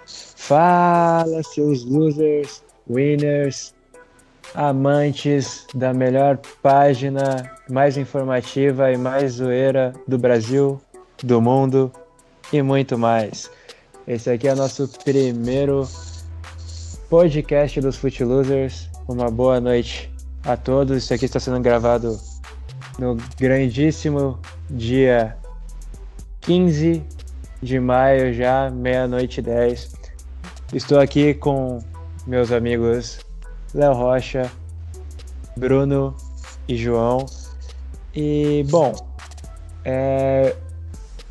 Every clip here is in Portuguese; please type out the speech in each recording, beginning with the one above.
Fala, seus losers, winners, amantes da melhor página, mais informativa e mais zoeira do Brasil, do mundo e muito mais. Esse aqui é o nosso primeiro podcast dos Fute Losers. Uma boa noite a todos. Isso aqui está sendo gravado no grandíssimo dia 15 de maio, já meia-noite e 10. Estou aqui com meus amigos Léo Rocha, Bruno e João. E, bom,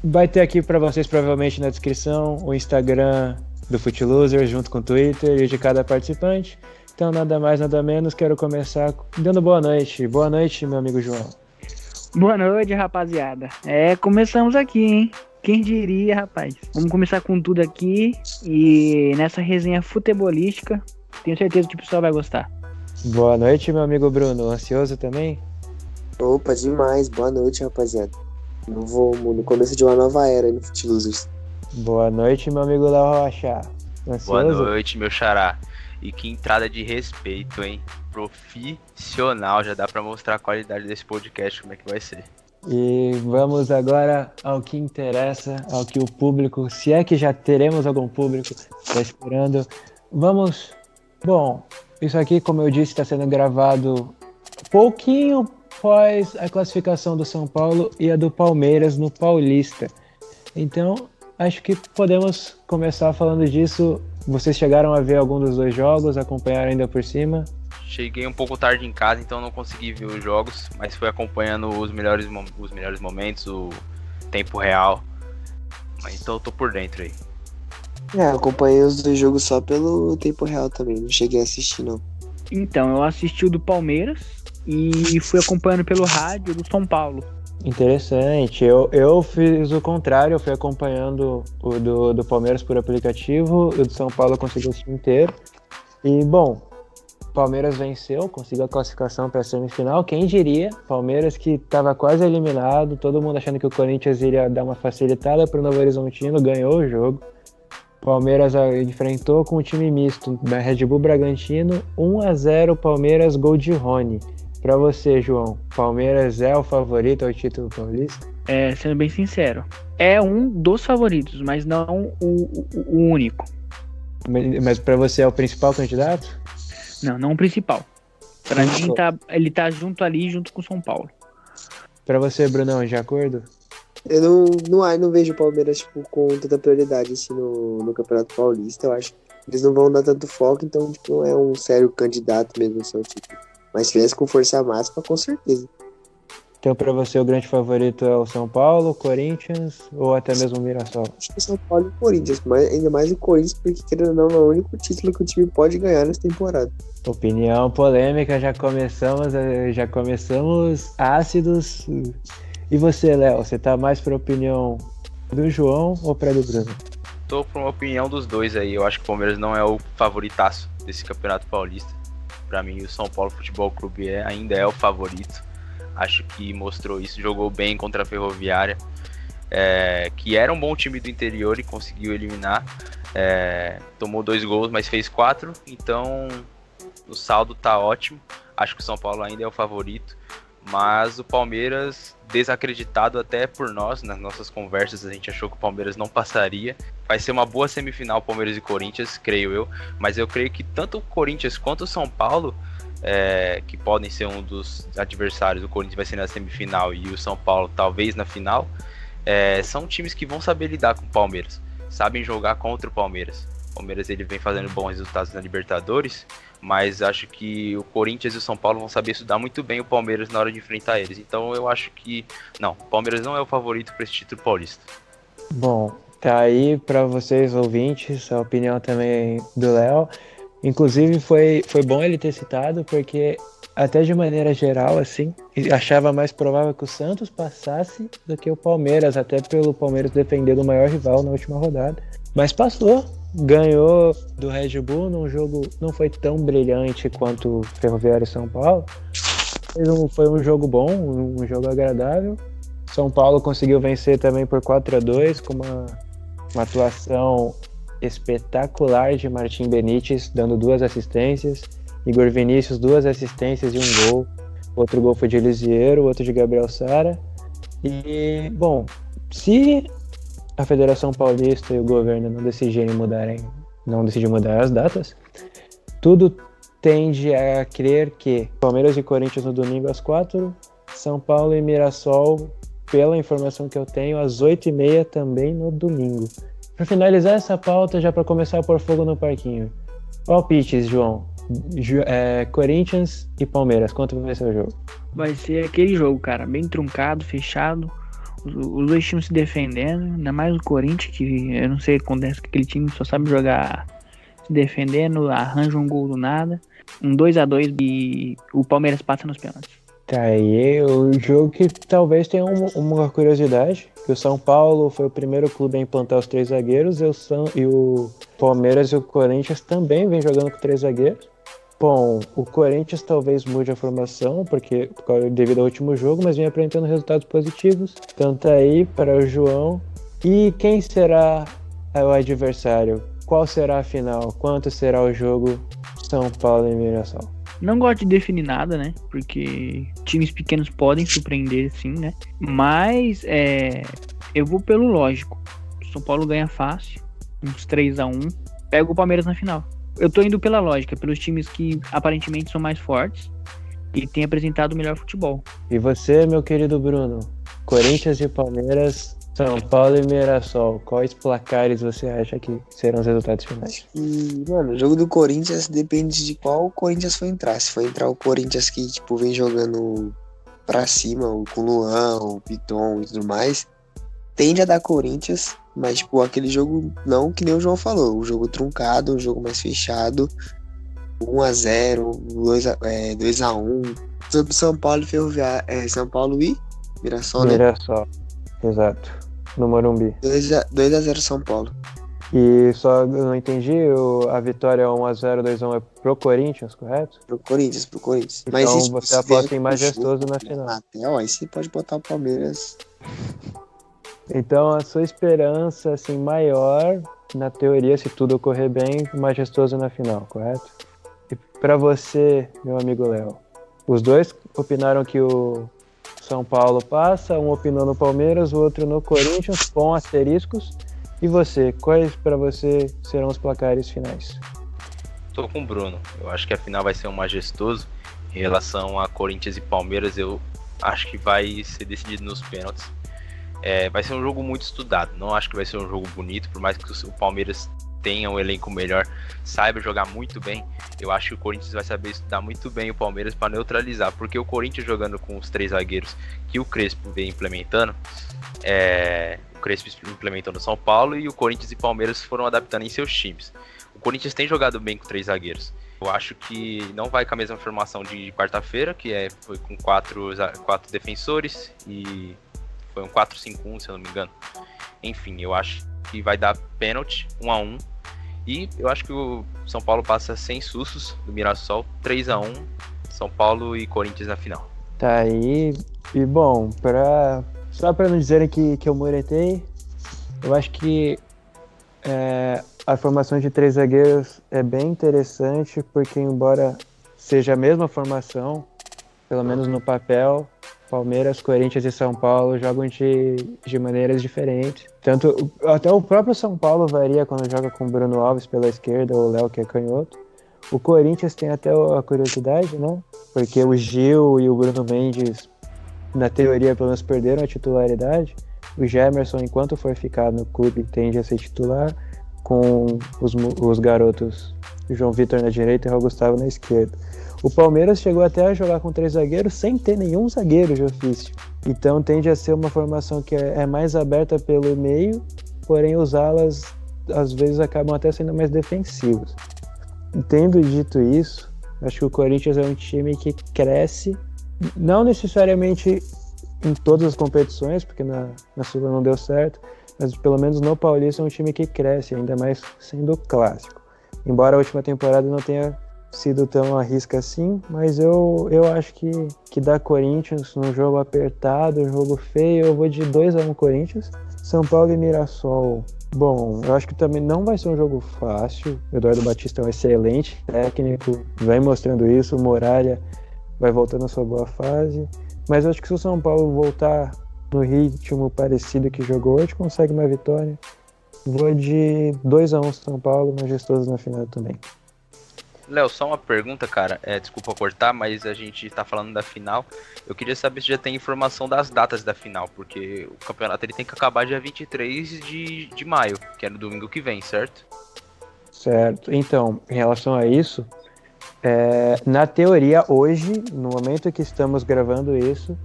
vai ter aqui para vocês provavelmente na descrição o Instagram do Fute Losers junto com o Twitter e de cada participante. Então, nada mais, nada menos, quero começar dando boa noite. Boa noite, meu amigo João. Boa noite, rapaziada. Começamos aqui, hein? Quem diria, rapaz? Vamos começar com tudo aqui e nessa resenha futebolística, tenho certeza que o pessoal vai gostar. Boa noite, meu amigo Bruno. Ansioso também? Opa, demais. Boa noite, rapaziada. No começo de uma nova era aí no Fute Losers. Boa noite, meu amigo Léo Rocha. Ansioso? Boa noite, meu xará. E que entrada de respeito, hein? Profissional, já dá pra mostrar a qualidade desse podcast, como é que vai ser. E vamos agora ao que interessa, ao que o público, se é que já teremos algum público, está esperando. Bom, isso aqui, como eu disse, está sendo gravado pouquinho após a classificação do São Paulo e a do Palmeiras no Paulista. Então, acho que podemos começar falando disso. Vocês chegaram a ver algum dos dois jogos, acompanharam ainda por cima? Cheguei um pouco tarde em casa, então não consegui ver os jogos, mas fui acompanhando os melhores momentos, o tempo real. Mas então eu tô por dentro aí. Acompanhei os dois jogos só pelo tempo real também, não cheguei a assistir não. Então, eu assisti o do Palmeiras e fui acompanhando pelo rádio do São Paulo. Interessante. Eu fiz o contrário, eu fui acompanhando o do Palmeiras por aplicativo, o do São Paulo eu consegui assistir inteiro. E, bom, Palmeiras venceu, conseguiu a classificação para a semifinal. Quem diria? Palmeiras que estava quase eliminado, todo mundo achando que o Corinthians iria dar uma facilitada para o Novo Horizontino, ganhou o jogo. Palmeiras enfrentou com o time misto da Red Bull Bragantino, 1-0 Palmeiras, gol de Rony. Para você, João, Palmeiras é o favorito ao título paulista? Sendo bem sincero, é um dos favoritos, mas não o único. Mas para você é o principal candidato? Não o principal. Pra mim, ele tá junto com o São Paulo. Pra você, Brunão, de acordo? Eu não vejo o Palmeiras com tanta prioridade assim, no Campeonato Paulista. Eu acho que eles não vão dar tanto foco, então não é um sério candidato mesmo ao título. Mas se viesse com força máxima, com certeza. Então, pra você, o grande favorito é o São Paulo, o Corinthians ou até mesmo o Mirassol? Acho que o São Paulo e o Corinthians, mas ainda mais o Corinthians, porque querendo ou não, é o único título que o time pode ganhar nessa temporada. Opinião polêmica, já começamos ácidos. E você, Léo, você tá mais pra opinião do João ou pra do Bruno? Tô por uma opinião dos dois aí. Eu acho que o Palmeiras não é o favoritaço desse Campeonato Paulista. Pra mim, o São Paulo Futebol Clube ainda é o favorito. Acho que mostrou isso, jogou bem contra a Ferroviária, que era um bom time do interior e conseguiu eliminar. Tomou 2 gols, mas fez 4, então o saldo tá ótimo. Acho que o São Paulo ainda é o favorito, mas o Palmeiras, desacreditado até por nós, nas nossas conversas a gente achou que o Palmeiras não passaria. Vai ser uma boa semifinal Palmeiras e Corinthians, creio eu, mas eu creio que tanto o Corinthians quanto o São Paulo, que podem ser um dos adversários, o Corinthians vai ser na semifinal e o São Paulo talvez na final, são times que vão saber lidar com o Palmeiras, sabem jogar contra o Palmeiras. O Palmeiras ele vem fazendo bons resultados na Libertadores, mas acho que o Corinthians e o São Paulo vão saber estudar muito bem o Palmeiras na hora de enfrentar eles. Então eu acho que não, o Palmeiras não é o favorito para esse título paulista. Bom, tá aí para vocês ouvintes, a opinião também do Léo. Inclusive foi bom ele ter citado, porque até de maneira geral, assim, achava mais provável que o Santos passasse do que o Palmeiras, até pelo Palmeiras depender do maior rival na última rodada. Mas passou, ganhou do Red Bull num jogo não foi tão brilhante quanto Ferroviária e São Paulo. Foi um jogo bom, um jogo agradável. São Paulo conseguiu vencer também por 4-2 com uma atuação espetacular de Martim Benítez, dando 2 assistências. Igor Vinícius, 2 assistências e 1 gol. Outro gol foi de Elisiero, outro de Gabriel Sara. E, bom, se a Federação Paulista e o governo não decidirem mudar as datas, tudo tende a crer que Palmeiras e Corinthians no domingo às 4, São Paulo e Mirassol, pela informação que eu tenho, às 8h30 também no domingo. Para finalizar essa pauta, já para começar a pôr fogo no parquinho. Palpites, João. Corinthians e Palmeiras, quanto vai ser o jogo? Vai ser aquele jogo, cara, bem truncado, fechado. Os dois times se defendendo, ainda mais o Corinthians, que eu não sei o que acontece com aquele time, só sabe jogar se defendendo, arranja um gol do nada. Um 2-2 e o Palmeiras passa nos pênaltis. Tá aí o jogo que talvez tenha uma curiosidade, que o São Paulo foi o primeiro clube a implantar os 3 zagueiros e o Palmeiras e o Corinthians também vêm jogando com 3 zagueiros. Bom, o Corinthians talvez mude a formação, devido ao último jogo, mas vem apresentando resultados positivos. Então tá aí para o João. E quem será o adversário? Qual será a final? Quanto será o jogo São Paulo e Mirassol? Não gosto de definir nada, né? Porque times pequenos podem surpreender, sim, né? Mas eu vou pelo lógico. São Paulo ganha fácil, uns 3-1. Pega o Palmeiras na final. Eu tô indo pela lógica, pelos times que aparentemente são mais fortes e têm apresentado o melhor futebol. E você, meu querido Bruno? Corinthians e Palmeiras, São Paulo e Mirassol. Quais placares você acha que serão os resultados finais? E, mano, o jogo do Corinthians depende de qual Corinthians for entrar. Se for entrar o Corinthians que, tipo, vem jogando pra cima, com o Luan, o Piton e tudo mais, tende a dar Corinthians, mas, tipo, aquele jogo não que nem o João falou, o jogo truncado, um jogo mais fechado, 1-0, 2-1, sobre São Paulo e Ferroviário, São Paulo e Mirassol, né? Mirassol, exato, no Morumbi. 2-0 São Paulo. E só eu não entendi, a vitória 1-0, 2-1 é pro Corinthians, correto? Pro Corinthians. Então Mas você aposta em Majestoso na final. Até, aí você pode botar o Palmeiras. Então a sua esperança assim, maior, na teoria, se tudo ocorrer bem, Majestoso na final, correto? E para você, meu amigo Léo, os dois opinaram que o São Paulo passa, um opinou no Palmeiras, o outro no Corinthians, com asteriscos. E você, quais para você serão os placares finais? Tô com o Bruno, eu acho que a final vai ser um Majestoso. Em relação a Corinthians e Palmeiras, eu acho que vai ser decidido nos pênaltis. Vai ser um jogo muito estudado, não acho que vai ser um jogo bonito, por mais que o Palmeiras tenha um elenco melhor, saiba jogar muito bem, eu acho que o Corinthians vai saber estudar muito bem o Palmeiras para neutralizar, porque o Corinthians jogando com os 3 zagueiros que o Crespo vem implementando, o Crespo implementou no São Paulo e o Corinthians e Palmeiras foram adaptando em seus times. O Corinthians tem jogado bem com 3 zagueiros. Eu acho que não vai com a mesma formação de quarta-feira, que foi com 4 defensores e foi um 4-5-1, se eu não me engano. Enfim, eu acho que vai dar pênalti, 1-1. E eu acho que o São Paulo passa sem sustos do Mirassol, 3-1, São Paulo e Corinthians na final. Tá aí. E bom, só para não dizerem que eu muretei, eu acho que a formação de 3 zagueiros é bem interessante, porque embora seja a mesma formação, pelo menos no papel, Palmeiras, Corinthians e São Paulo jogam de maneiras diferentes. Até o próprio São Paulo varia quando joga com o Bruno Alves pela esquerda ou o Léo, que é canhoto. O Corinthians tem até a curiosidade, né? Porque o Gil e o Bruno Mendes, na teoria, pelo menos perderam a titularidade. O Gemerson, enquanto for ficar no clube, tende a ser titular, com os garotos João Vitor na direita e Raul Gustavo na esquerda. O Palmeiras chegou até a jogar com 3 zagueiros sem ter nenhum zagueiro de ofício. Então tende a ser uma formação que é mais aberta pelo meio, porém os alas às vezes acabam até sendo mais defensivos. Tendo dito isso, acho que o Corinthians é um time que cresce, não necessariamente em todas as competições, porque na Sula não deu certo, mas pelo menos no Paulista é um time que cresce, ainda mais sendo clássico. Embora a última temporada não tenha sido tão à risca assim, mas eu acho que dá Corinthians num jogo apertado, um jogo feio, eu vou de 2-1 Corinthians. São Paulo e Mirassol Bom, eu acho que também não vai ser um jogo fácil. O Eduardo Batista é um excelente técnico, vem mostrando isso. O Muralha vai voltando à sua boa fase. Mas eu acho que se o São Paulo voltar no ritmo parecido que jogou hoje, consegue uma vitória. Vou de 2-1 São Paulo, majestoso na final também. Léo, só uma pergunta, cara. Desculpa cortar, mas a gente tá falando da final. Eu queria saber se já tem informação das datas da final, porque o campeonato ele tem que acabar dia 23 de maio, que é no domingo que vem, certo? Certo. Então, em relação a isso, na teoria, hoje, no momento que estamos gravando isso,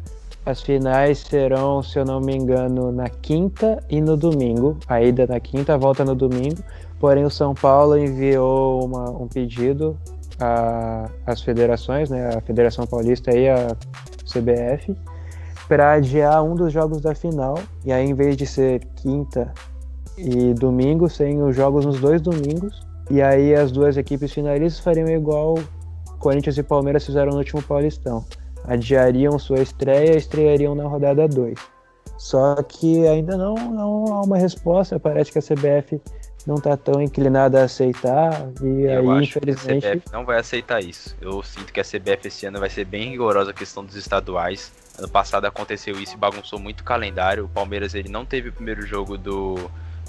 as finais serão, se eu não me engano, na quinta e no domingo. A ida na quinta, a volta no domingo. Porém, o São Paulo enviou um pedido às federações, né, a Federação Paulista e a CBF, para adiar um dos jogos da final. E aí, em vez de ser quinta e domingo, serem os jogos nos 2 domingos. E aí, as duas equipes finalistas fariam igual Corinthians e Palmeiras fizeram no último Paulistão. Adiariam sua estreia e estreariam na rodada 2. Só que ainda não há uma resposta. Parece que a CBF não está tão inclinada a aceitar. E Eu aí, acho infelizmente, que a CBF não vai aceitar isso. Eu sinto que a CBF esse ano vai ser bem rigorosa a questão dos estaduais. Ano passado aconteceu isso e bagunçou muito o calendário. O Palmeiras ele não teve o primeiro jogo do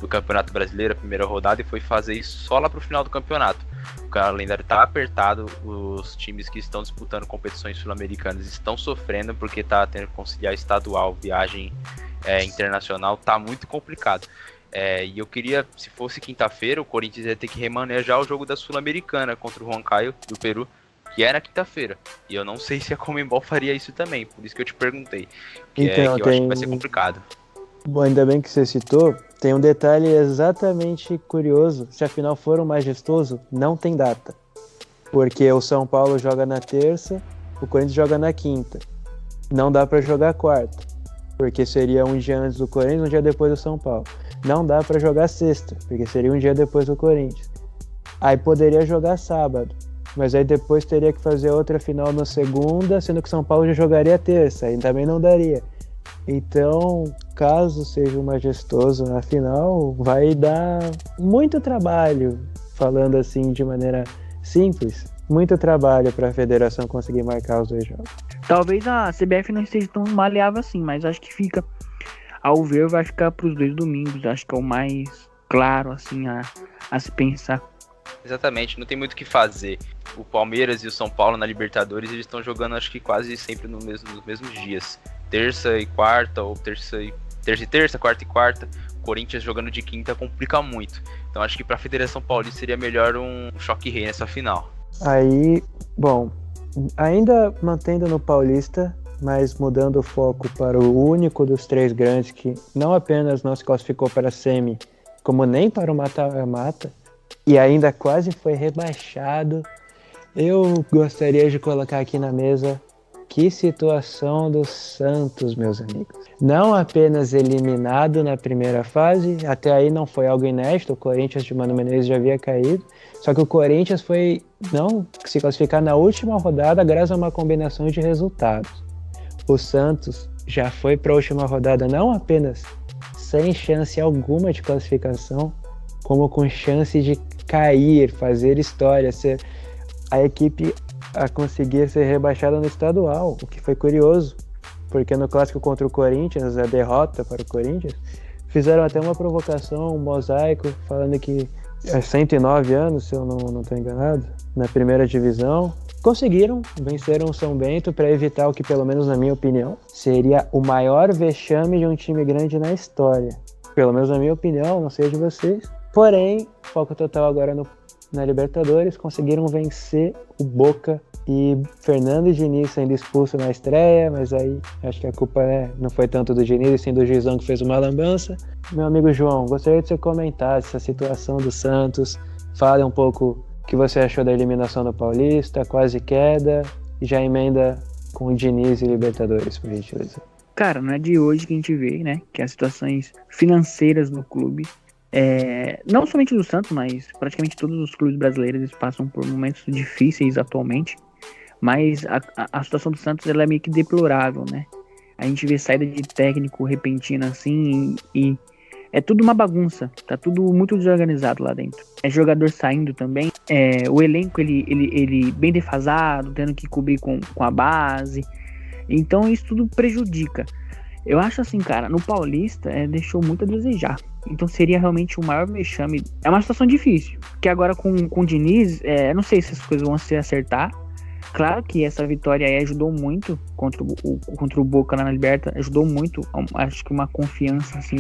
Campeonato Brasileiro, a primeira rodada, e foi fazer isso só lá pro final do campeonato. O calendário tá apertado, os times que estão disputando competições sul-americanas estão sofrendo porque tá tendo que conciliar estadual, viagem internacional, tá muito complicado. E eu queria, se fosse quinta-feira, o Corinthians ia ter que remanejar o jogo da Sul-Americana contra o Huancayo do Peru, que era quinta-feira. E eu não sei se a Conmebol faria isso também, por isso que eu te perguntei. Que eu acho que vai ser complicado. Bom, ainda bem que você citou, tem um detalhe exatamente curioso. Se a final for um majestoso, não tem data. Porque o São Paulo joga na terça, o Corinthians joga na quinta. Não dá para jogar quarta, porque seria um dia antes do Corinthians, um dia depois do São Paulo. Não dá para jogar sexta, porque seria um dia depois do Corinthians. Aí poderia jogar sábado, mas aí depois teria que fazer outra final na segunda, sendo que o São Paulo já jogaria terça, aí também não daria. Então, caso seja um majestoso na final, vai dar muito trabalho, falando assim de maneira simples, muito trabalho para a federação conseguir marcar os 2 jogos. Talvez a CBF não esteja tão maleável assim, mas acho que fica, ao ver, vai ficar para os 2 domingos. Acho que é o mais claro assim a se pensar. Exatamente, não tem muito o que fazer. O Palmeiras e o São Paulo na Libertadores, eles estão jogando acho que quase sempre nos mesmos dias. Terça e quarta, ou terça e terça, quarta e quarta. O Corinthians jogando de quinta complica muito. Então acho que para a Federação Paulista seria melhor um choque-rei nessa final. Aí, bom, ainda mantendo no Paulista, mas mudando o foco para o único dos 3 grandes que não apenas não se classificou para a semi, como nem para o mata-mata, e ainda quase foi rebaixado. Eu gostaria de colocar aqui na mesa que situação do Santos, meus amigos. Não apenas eliminado na primeira fase, até aí não foi algo inédito, o Corinthians de Mano Menezes já havia caído, só que o Corinthians foi não se classificar na última rodada graças a uma combinação de resultados. O Santos já foi para a última rodada não apenas sem chance alguma de classificação, como com chance de cair, fazer história, ser a equipe a conseguir ser rebaixada no estadual, o que foi curioso, porque no clássico contra o Corinthians, a derrota para o Corinthians, fizeram até uma provocação, um mosaico, falando que há 109 anos, se eu não estou enganado, na primeira divisão, conseguiram, venceram o São Bento para evitar o que, pelo menos na minha opinião, seria o maior vexame de um time grande na história. Pelo menos na minha opinião, não sei a de vocês. Porém, foco total agora na Libertadores, conseguiram vencer o Boca e Fernando Diniz sendo expulso na estreia, mas aí acho que a culpa não foi tanto do Diniz, e sim do juizão que fez uma lambança. Meu amigo João, gostaria que você comentasse essa situação do Santos, fale um pouco o que você achou da eliminação do Paulista, quase queda, e já emenda com o Diniz e Libertadores, por gentileza. Cara, não é de hoje que a gente vê, né, que as situações financeiras do clube, não somente do Santos, mas praticamente todos os clubes brasileiros eles passam por momentos difíceis atualmente, mas a situação do Santos ela é meio que deplorável, né? A gente vê saída de técnico repentina assim e é tudo uma bagunça, tá tudo muito desorganizado lá dentro. É jogador saindo também, o elenco ele bem defasado, tendo que cobrir com a base, então isso tudo prejudica. Eu acho assim, cara, no Paulista deixou muito a desejar, então seria realmente o maior vexame. É uma situação difícil, porque agora com o Diniz, não sei se as coisas vão se acertar. Claro que essa vitória aí ajudou muito contra o Boca lá na Liberta, ajudou muito, acho que uma confiança assim,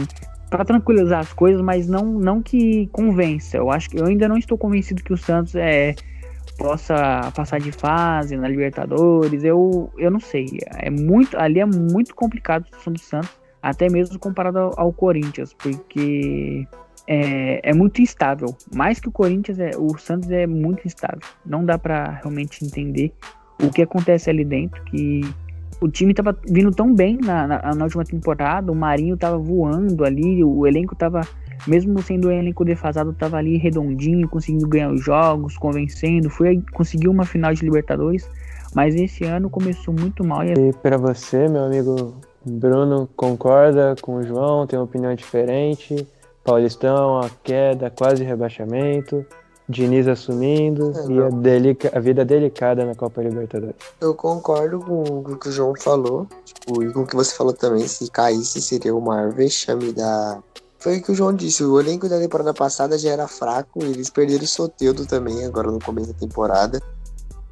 para tranquilizar as coisas, mas não que convença. Eu acho que eu ainda não estou convencido que o Santos possa passar de fase na Libertadores. Eu não sei, ali é muito complicado a situação do Santos, até mesmo comparado ao Corinthians, porque é muito instável. Mais que o Corinthians, o Santos é muito instável. Não dá pra realmente entender o que acontece ali dentro, que o time tava vindo tão bem na última temporada, o Marinho tava voando ali, o elenco tava, mesmo sendo um elenco defasado, tava ali redondinho, conseguindo ganhar os jogos, convencendo, conseguiu uma final de Libertadores, mas esse ano começou muito mal. E pra você, meu amigo Bruno, concorda com o João? Tem uma opinião diferente? Paulistão, a queda, quase rebaixamento, Diniz assumindo e a vida delicada na Copa Libertadores. Eu concordo com o que o João falou, e com o que você falou também, se caísse seria o maior vexame da... Foi o que o João disse, o elenco da temporada passada já era fraco, eles perderam o Soteldo também, agora no começo da temporada.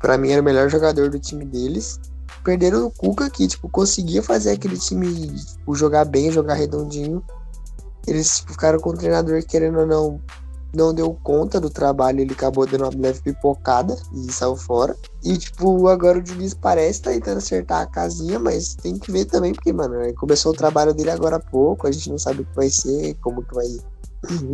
Pra mim era o melhor jogador do time deles. Perderam o Cuca, que conseguia fazer aquele time jogar bem, jogar redondinho. Eles ficaram com o treinador, querendo ou não deu conta do trabalho, ele acabou dando uma leve pipocada e saiu fora. E, agora o Diniz parece estar tentando acertar a casinha, mas tem que ver também, porque, mano, começou o trabalho dele agora há pouco, a gente não sabe o que vai ser, como que vai ir.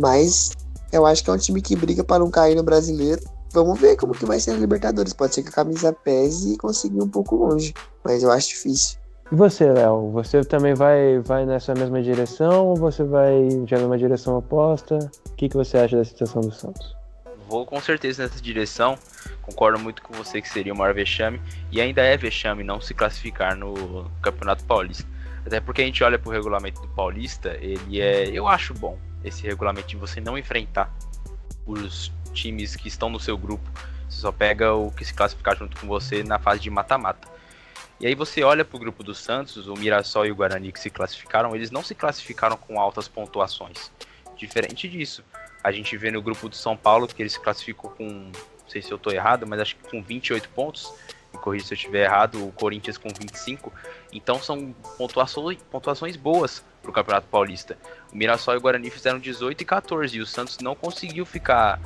Mas eu acho que é um time que briga para não cair no Brasileiro. Vamos ver como que vai ser na Libertadores. Pode ser que a camisa pese e consiga ir um pouco longe, mas eu acho difícil. E você, Léo? Você também vai nessa mesma direção ou você vai já numa direção oposta? O que você acha da situação do Santos? Vou com certeza nessa direção. Concordo muito com você que seria o maior vexame. E ainda é vexame não se classificar no Campeonato Paulista. Até porque a gente olha pro regulamento do Paulista, eu acho bom esse regulamento de você não enfrentar os times que estão no seu grupo. Você só pega o que se classificar junto com você na fase de mata-mata. E aí você olha pro grupo do Santos, o Mirassol e o Guarani que se classificaram, eles não se classificaram com altas pontuações. Diferente disso, a gente vê no grupo do São Paulo que ele se classificou com, não sei se eu tô errado, mas acho que com 28 pontos, me corrija se eu estiver errado, o Corinthians com 25, então são pontuações boas pro Campeonato Paulista. O Mirassol e o Guarani fizeram 18 e 14 e o Santos não conseguiu ficar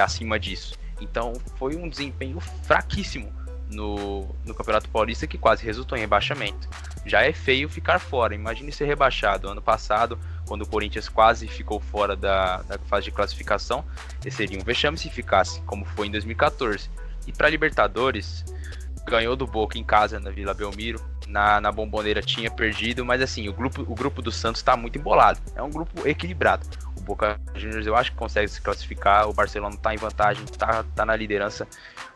acima disso. Então foi um desempenho fraquíssimo no Campeonato Paulista, que quase resultou em rebaixamento. Já é feio ficar fora, imagine ser rebaixado. Ano passado, quando o Corinthians quase ficou fora da fase de classificação, seria um vexame se ficasse, como foi em 2014. E para Libertadores, ganhou do Boca em casa na Vila Belmiro, na Bombonera tinha perdido, mas assim, o grupo do Santos está muito embolado, é um grupo equilibrado. O Boca Juniors eu acho que consegue se classificar, o Barcelona está em vantagem, tá na liderança,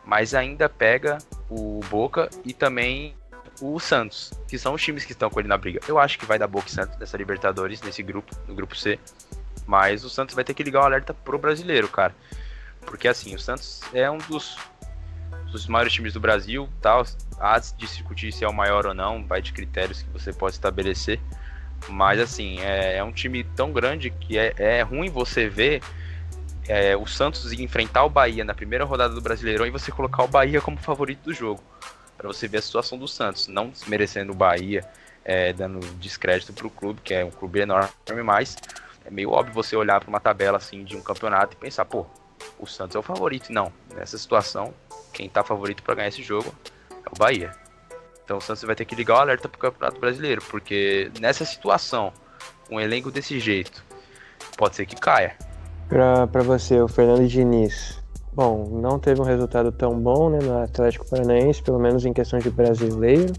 mas ainda pega o Boca e também o Santos, que são os times que estão com ele na briga. Eu acho que vai dar Boca e Santos nessa Libertadores, nesse grupo, no grupo C, mas o Santos vai ter que ligar o alerta pro brasileiro, cara, porque assim, o Santos é um dos maiores times do Brasil, tal, há de discutir se é o maior ou não, vai de critérios que você pode estabelecer, mas assim, é um time tão grande que é ruim você ver o Santos enfrentar o Bahia na primeira rodada do Brasileirão e você colocar o Bahia como favorito do jogo, para você ver a situação do Santos, não desmerecendo o Bahia, dando descrédito pro clube, que é um clube enorme, mas é meio óbvio você olhar para uma tabela assim de um campeonato e pensar, pô, o Santos é o favorito. Não, nessa situação, quem tá favorito para ganhar esse jogo é o Bahia. Então o Santos vai ter que ligar o alerta pro Campeonato Brasileiro, porque nessa situação, um elenco desse jeito, pode ser que caia. Pra você, o Fernando Diniz, bom, não teve um resultado tão bom, né, no Atlético Paranaense, pelo menos em questão de brasileiro.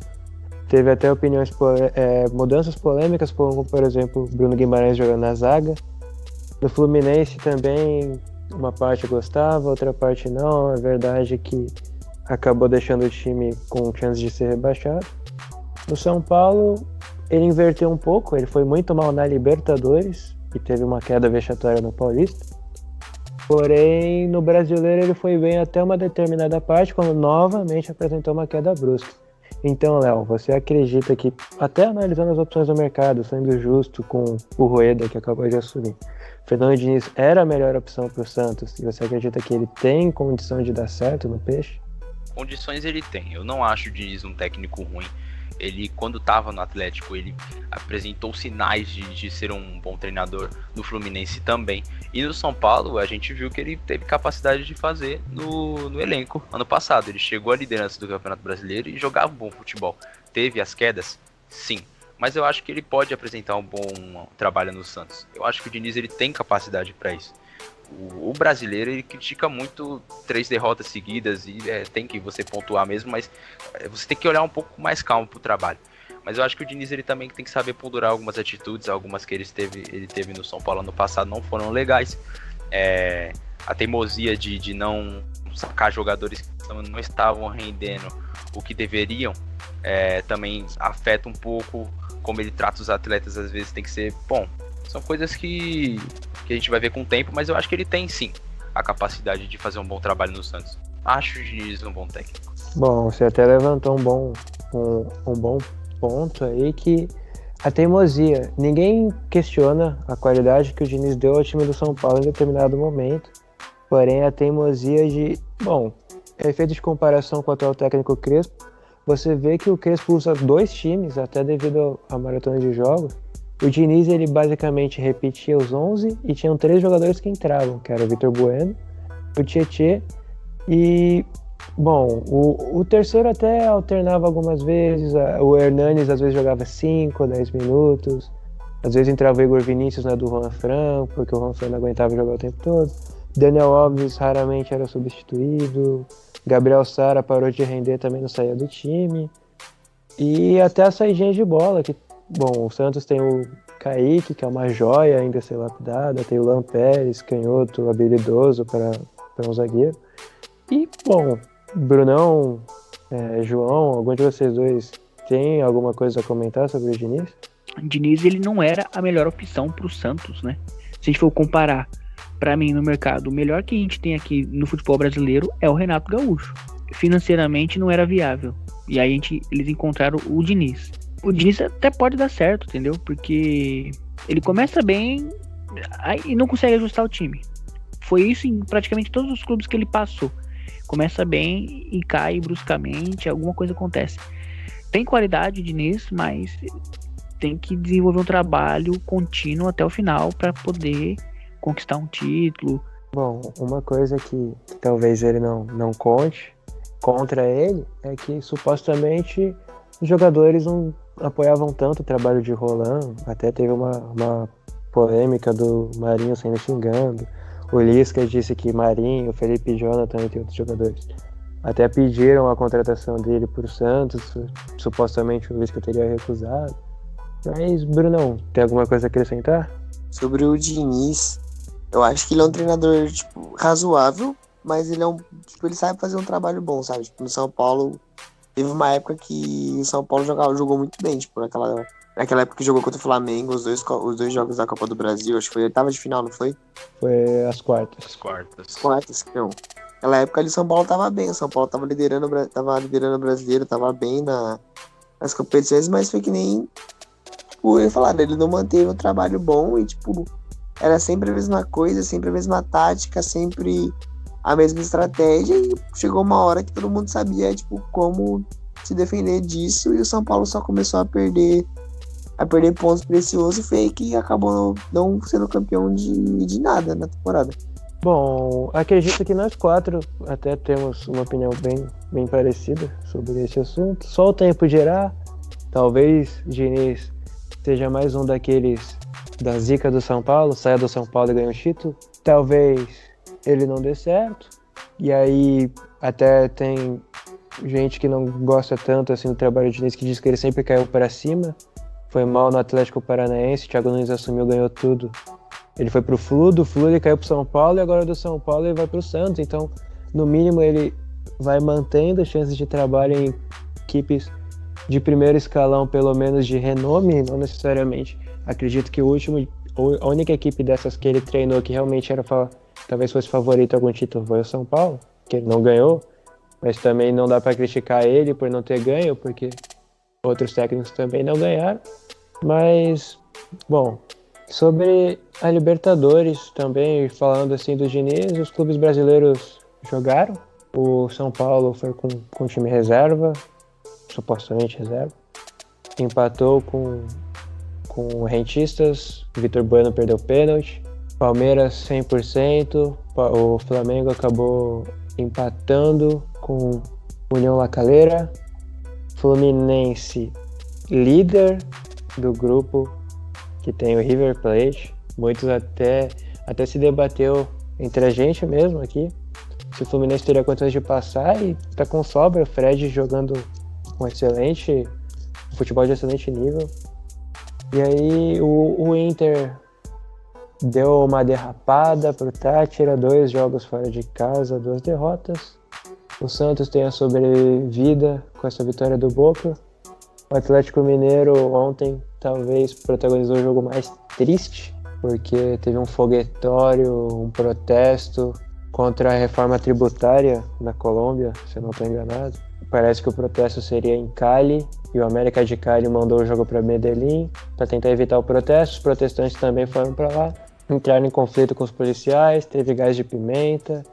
Teve até mudanças polêmicas, como por exemplo, Bruno Guimarães jogando na zaga. No Fluminense também, uma parte gostava, outra parte não. A verdade é que acabou deixando o time com chance de ser rebaixado. No São Paulo, ele inverteu um pouco, ele foi muito mal na Libertadores, e teve uma queda vexatória no Paulista. Porém, no Brasileiro ele foi bem até uma determinada parte, quando novamente apresentou uma queda brusca. Então, Léo, você acredita que, até analisando as opções do mercado, sendo justo com o Rueda, que acabou de assumir, Fernando Diniz era a melhor opção para o Santos, e você acredita que ele tem condição de dar certo no Peixe? Condições ele tem. Eu não acho o Diniz um técnico ruim. Ele, quando estava no Atlético, ele apresentou sinais de ser um bom treinador. No Fluminense também. E no São Paulo, a gente viu que ele teve capacidade de fazer no elenco ano passado. Ele chegou à liderança do Campeonato Brasileiro e jogava um bom futebol. Teve as quedas? Sim. Mas eu acho que ele pode apresentar um bom trabalho no Santos. Eu acho que o Diniz ele tem capacidade para isso. O brasileiro ele critica muito 3 derrotas seguidas e tem que você pontuar mesmo, mas você tem que olhar um pouco mais calmo pro trabalho. Mas eu acho que o Diniz ele também tem que saber ponderar algumas atitudes, algumas que ele teve no São Paulo ano passado não foram legais. A teimosia de não sacar jogadores que não estavam rendendo o que deveriam também afeta um pouco como ele trata os atletas, às vezes tem que ser bom. São coisas que a gente vai ver com o tempo, mas eu acho que ele tem sim a capacidade de fazer um bom trabalho no Santos. Acho o Diniz um bom técnico. Bom, você até levantou um bom ponto aí, que a teimosia. Ninguém questiona a qualidade que o Diniz deu ao time do São Paulo em determinado momento, porém a teimosia de... Bom, efeito de comparação com o atual técnico Crespo, você vê que o Crespo usa 2 times, até devido à maratona de jogos. O Diniz, ele basicamente repetia os 11 e tinham 3 jogadores que entravam, que era o Vitor Bueno, o Tietê e, bom, o terceiro até alternava algumas vezes, o Hernanes às vezes jogava 5, 10 minutos, às vezes entrava o Igor Vinícius na do Juan Fran, porque o Juan Fran não aguentava jogar o tempo todo, Daniel Alves raramente era substituído, Gabriel Sara parou de render, também não saía do time, e até a saidinha de bola, que bom, o Santos tem o Kaique, que é uma joia ainda a ser lapidada, tem o Lan Pérez, canhoto, habilidoso para um zagueiro. E, bom, Brunão, João, algum de vocês dois tem alguma coisa a comentar sobre o Diniz? O Diniz, ele não era a melhor opção para o Santos, né? Se a gente for comparar, para mim, no mercado, o melhor que a gente tem aqui no futebol brasileiro é o Renato Gaúcho. Financeiramente não era viável. E aí eles encontraram o Diniz. O Diniz até pode dar certo, entendeu? Porque ele começa bem e não consegue ajustar o time. Foi isso em praticamente todos os clubes que ele passou. Começa bem e cai bruscamente, alguma coisa acontece. Tem qualidade o Diniz, mas tem que desenvolver um trabalho contínuo até o final para poder conquistar um título. Bom, uma coisa que talvez ele não conte contra ele é que supostamente os jogadores não apoiavam tanto o trabalho de Roland, até teve uma polêmica do Marinho sendo xingando, o Lisca disse que Marinho, Felipe Jonathan e outros jogadores até pediram a contratação dele por Santos, supostamente o Lisca teria recusado. Mas, Brunão, tem alguma coisa a acrescentar? Sobre o Diniz, eu acho que ele é um treinador, razoável, mas ele ele sabe fazer um trabalho bom, sabe? No São Paulo, teve uma época que o São Paulo jogou muito bem, naquela época que jogou contra o Flamengo, os dois jogos da Copa do Brasil, acho que foi a oitava de final, não foi? Foi as quartas. As quartas, não. Naquela época ali o São Paulo tava bem, o São Paulo tava liderando o brasileiro, tava bem nas competições, mas foi que nem eu ia falar, ele não manteve um trabalho bom e era sempre a mesma coisa, sempre a mesma tática, sempre a mesma estratégia, e chegou uma hora que todo mundo sabia, como se defender disso, e o São Paulo só começou a perder pontos preciosos, e foi que acabou não sendo campeão de nada na temporada. Bom, acredito que nós 4 até temos uma opinião bem parecida sobre esse assunto. Só o tempo dirá, talvez Diniz seja mais um daqueles da zica do São Paulo, saia do São Paulo e ganhe um título. Talvez ele não dê certo, e aí até tem gente que não gosta tanto assim do trabalho de Diniz, que diz que ele sempre caiu para cima, foi mal no Atlético Paranaense, Thiago Nunes assumiu, ganhou tudo, ele foi pro Flu, do Flu ele caiu pro São Paulo, e agora do São Paulo ele vai pro Santos, então no mínimo ele vai mantendo chances de trabalho em equipes de primeiro escalão, pelo menos de renome, não necessariamente. Acredito que o último a única equipe dessas que ele treinou que realmente talvez fosse favorito a algum título foi o São Paulo, que ele não ganhou, mas também não dá para criticar ele por não ter ganho, porque outros técnicos também não ganharam. Mas, bom, sobre a Libertadores também, falando assim do Diniz, os clubes brasileiros jogaram. O São Paulo foi com time reserva, supostamente reserva. Empatou com o Rentistas, Vitor Bueno perdeu pênalti. Palmeiras 100%, o Flamengo acabou empatando com União La Calera. Fluminense líder do grupo, que tem o River Plate. Muitos até se debateu entre a gente mesmo aqui se o Fluminense teria condições de passar, e tá com sobra. O Fred jogando futebol de excelente nível. E aí o Inter deu uma derrapada pro Tátira, 2 jogos fora de casa, 2 derrotas. O Santos tem a sobrevida com essa vitória do Boca. O Atlético Mineiro ontem talvez protagonizou o jogo mais triste, porque teve um foguetório, um protesto contra a reforma tributária na Colômbia, se eu não estou enganado. Parece que o protesto seria em Cali, e o América de Cali mandou o jogo para Medellín para tentar evitar o protesto. Os protestantes também foram para lá, entraram em conflito com os policiais, teve gás de pimenta,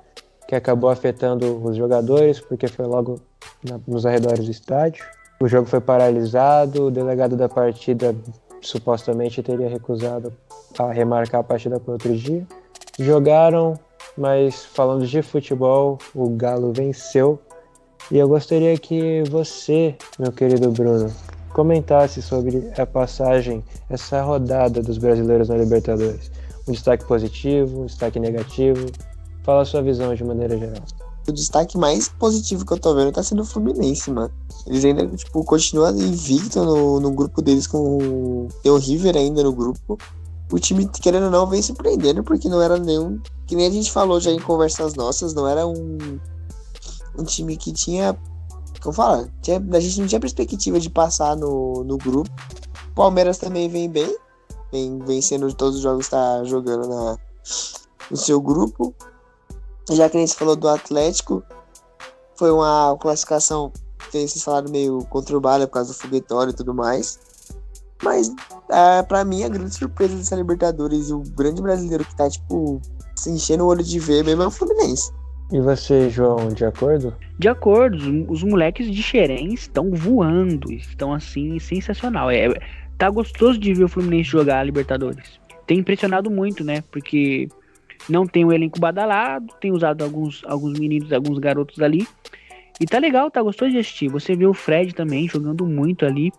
que acabou afetando os jogadores, porque foi logo nos arredores do estádio. O jogo foi paralisado, o delegado da partida supostamente teria recusado a remarcar a partida para outro dia. Jogaram, mas falando de futebol, o Galo venceu. E eu gostaria que você, meu querido Bruno, comentasse sobre a passagem, essa rodada dos brasileiros na Libertadores. Um destaque positivo, um destaque negativo. Fala a sua visão de maneira geral. O destaque mais positivo que eu tô vendo tá sendo o Fluminense, mano. Eles ainda, continuam invicto no grupo deles com... Tem o River ainda no grupo. O time, querendo ou não, vem surpreendendo, porque não era nenhum... Que nem a gente falou já em conversas nossas, não era um time que tinha... Como fala? A gente não tinha perspectiva de passar no grupo. O Palmeiras também vem bem. Vem vencendo todos os jogos que tá jogando no seu grupo. Já que a gente falou do Atlético, foi uma classificação, vocês falaram, meio conturbada por causa do foguetório e tudo mais. Mas, pra mim, a grande surpresa dessa Libertadores e o grande brasileiro que tá, se enchendo o olho de ver mesmo é o Fluminense. E você, João, de acordo? De acordo, os moleques de Xerém estão voando, estão assim, sensacional. Tá gostoso de ver o Fluminense jogar a Libertadores. Tem impressionado muito, né? Porque não tem um elenco badalado, tem usado alguns meninos, alguns garotos ali. E tá legal, tá gostoso de assistir. Você vê o Fred também jogando muito ali,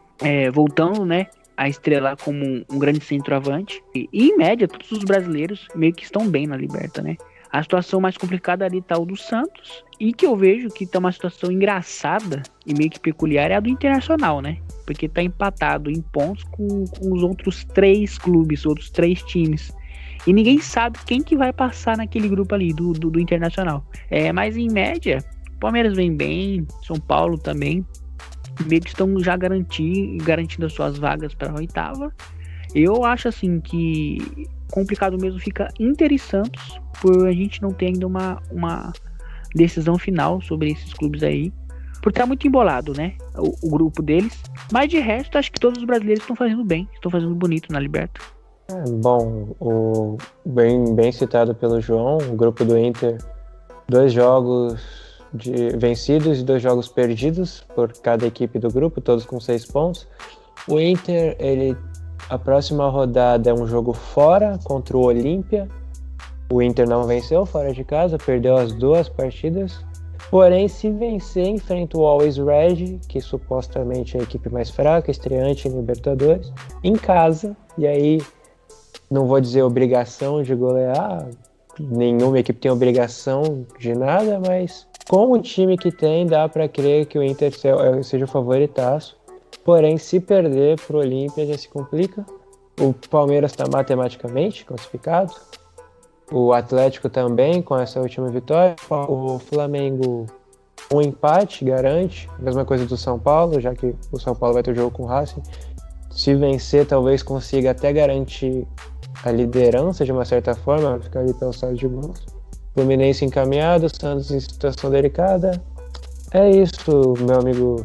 voltando, né, a estrelar como um grande centroavante. E em média, todos os brasileiros meio que estão bem na Liberta, né? A situação mais complicada ali tá o do Santos, e que eu vejo que tá uma situação engraçada e meio que peculiar é a do Internacional, né? Porque tá empatado em pontos com os outros 3 clubes, outros 3 times. E ninguém sabe quem que vai passar naquele grupo ali do Internacional. Mas em média, Palmeiras vem bem, São Paulo também, meio que estão já garantindo as suas vagas para a 8ª. Eu acho assim que complicado mesmo fica Inter e Santos, por a gente não ter ainda uma decisão final sobre esses clubes aí, por estar muito embolado, né, o grupo deles. Mas de resto, acho que todos os brasileiros estão fazendo bem, estão fazendo bonito na Liberta. Bom, bem citado pelo João, o grupo do Inter, 2 jogos vencidos e 2 jogos perdidos por cada equipe do grupo, todos com 6 pontos. O Inter, a próxima rodada é um jogo fora contra o Olímpia. O Inter não venceu fora de casa, perdeu as 2 partidas. Porém, se vencer, enfrenta o Always Red, que supostamente é a equipe mais fraca, estreante em Libertadores, em casa. E aí, não vou dizer obrigação de golear, nenhuma equipe tem obrigação de nada, mas com o time que tem, dá para crer que o Inter seja o favoritaço. Porém, se perder pro Olímpia, já se complica. O Palmeiras está matematicamente classificado. O Atlético também, com essa última vitória. O Flamengo, um empate garante. Mesma coisa do São Paulo, já que o São Paulo vai ter o jogo com o Racing. Se vencer, talvez consiga até garantir a liderança de uma certa forma, ficar ali pelo saldo de gols. Fluminense encaminhado, Santos em situação delicada. É isso, meu amigo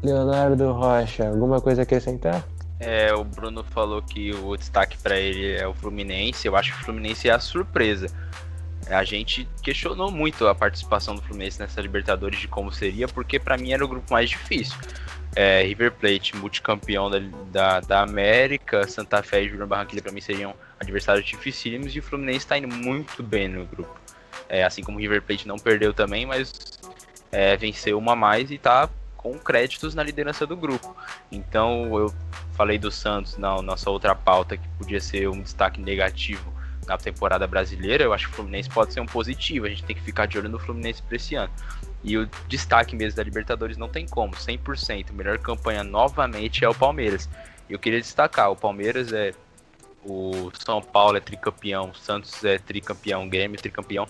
Leonardo Rocha. Alguma coisa a acrescentar? O Bruno falou que o destaque para ele é o Fluminense. Eu acho que o Fluminense é a surpresa. A gente questionou muito a participação do Fluminense nessa Libertadores de como seria, porque para mim era o grupo mais difícil. River Plate, multicampeão da América, Santa Fé e Júnior Barranquilla para mim seriam adversários dificílimos, e o Fluminense está indo muito bem no grupo. Assim como o River Plate não perdeu também, mas venceu uma a mais e está com créditos na liderança do grupo. Então eu falei do Santos na nossa outra pauta, que podia ser um destaque negativo na temporada brasileira. Eu acho que o Fluminense pode ser um positivo, a gente tem que ficar de olho no Fluminense para esse ano. E o destaque mesmo da Libertadores não tem como, 100%, a melhor campanha novamente é o Palmeiras. E eu queria destacar, o Palmeiras o São Paulo é tricampeão, o Santos é tricampeão, o Grêmio é tricampeão,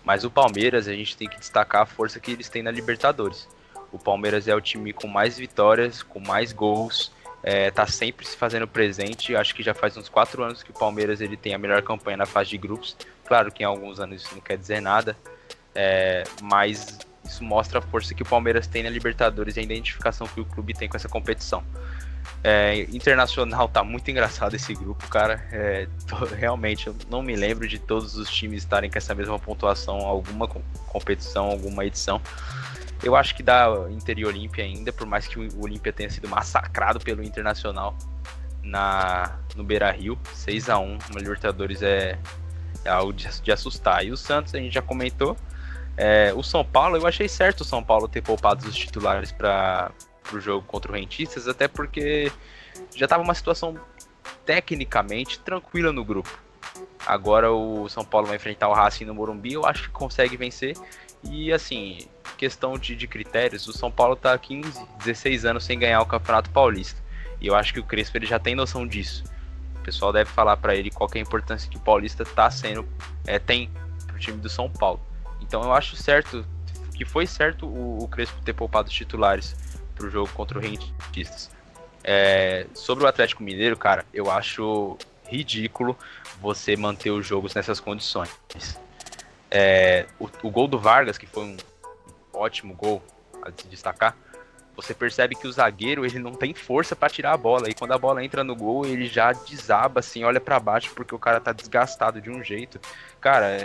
mas o Palmeiras a gente tem que destacar a força que eles têm na Libertadores. O Palmeiras é o time com mais vitórias, com mais gols, tá sempre se fazendo presente. Acho que já faz uns 4 anos que o Palmeiras ele tem a melhor campanha na fase de grupos. Claro que em alguns anos isso não quer dizer nada, mas isso mostra a força que o Palmeiras tem na Libertadores e a identificação que o clube tem com essa competição. Internacional tá muito engraçado esse grupo, cara. Realmente eu não me lembro de todos os times estarem com essa mesma pontuação, alguma competição, alguma edição. Eu acho que dá Inter e Olímpia ainda, por mais que o Olímpia tenha sido massacrado pelo Internacional no Beira-Rio, 6-1, uma Libertadores é algo de assustar. E o Santos a gente já comentou. O São Paulo, eu achei certo o São Paulo ter poupado os titulares para o jogo contra o Rentistas, até porque já estava uma situação tecnicamente tranquila no grupo. Agora o São Paulo vai enfrentar o Racing no Morumbi, eu acho que consegue vencer. E assim, questão de critérios, o São Paulo está há 15, 16 anos sem ganhar o Campeonato Paulista. E eu acho que o Crespo ele já tem noção disso. O pessoal deve falar para ele qual que é a importância que o Paulista tem para o time do São Paulo. Então eu acho certo, que foi certo o Crespo ter poupado os titulares para o jogo contra o Rentistas. Sobre o Atlético Mineiro, cara, eu acho ridículo você manter os jogos nessas condições. O gol do Vargas, que foi um ótimo gol a se destacar, você percebe que o zagueiro ele não tem força para tirar a bola, e quando a bola entra no gol ele já desaba assim, olha para baixo, porque o cara tá desgastado de um jeito. Cara,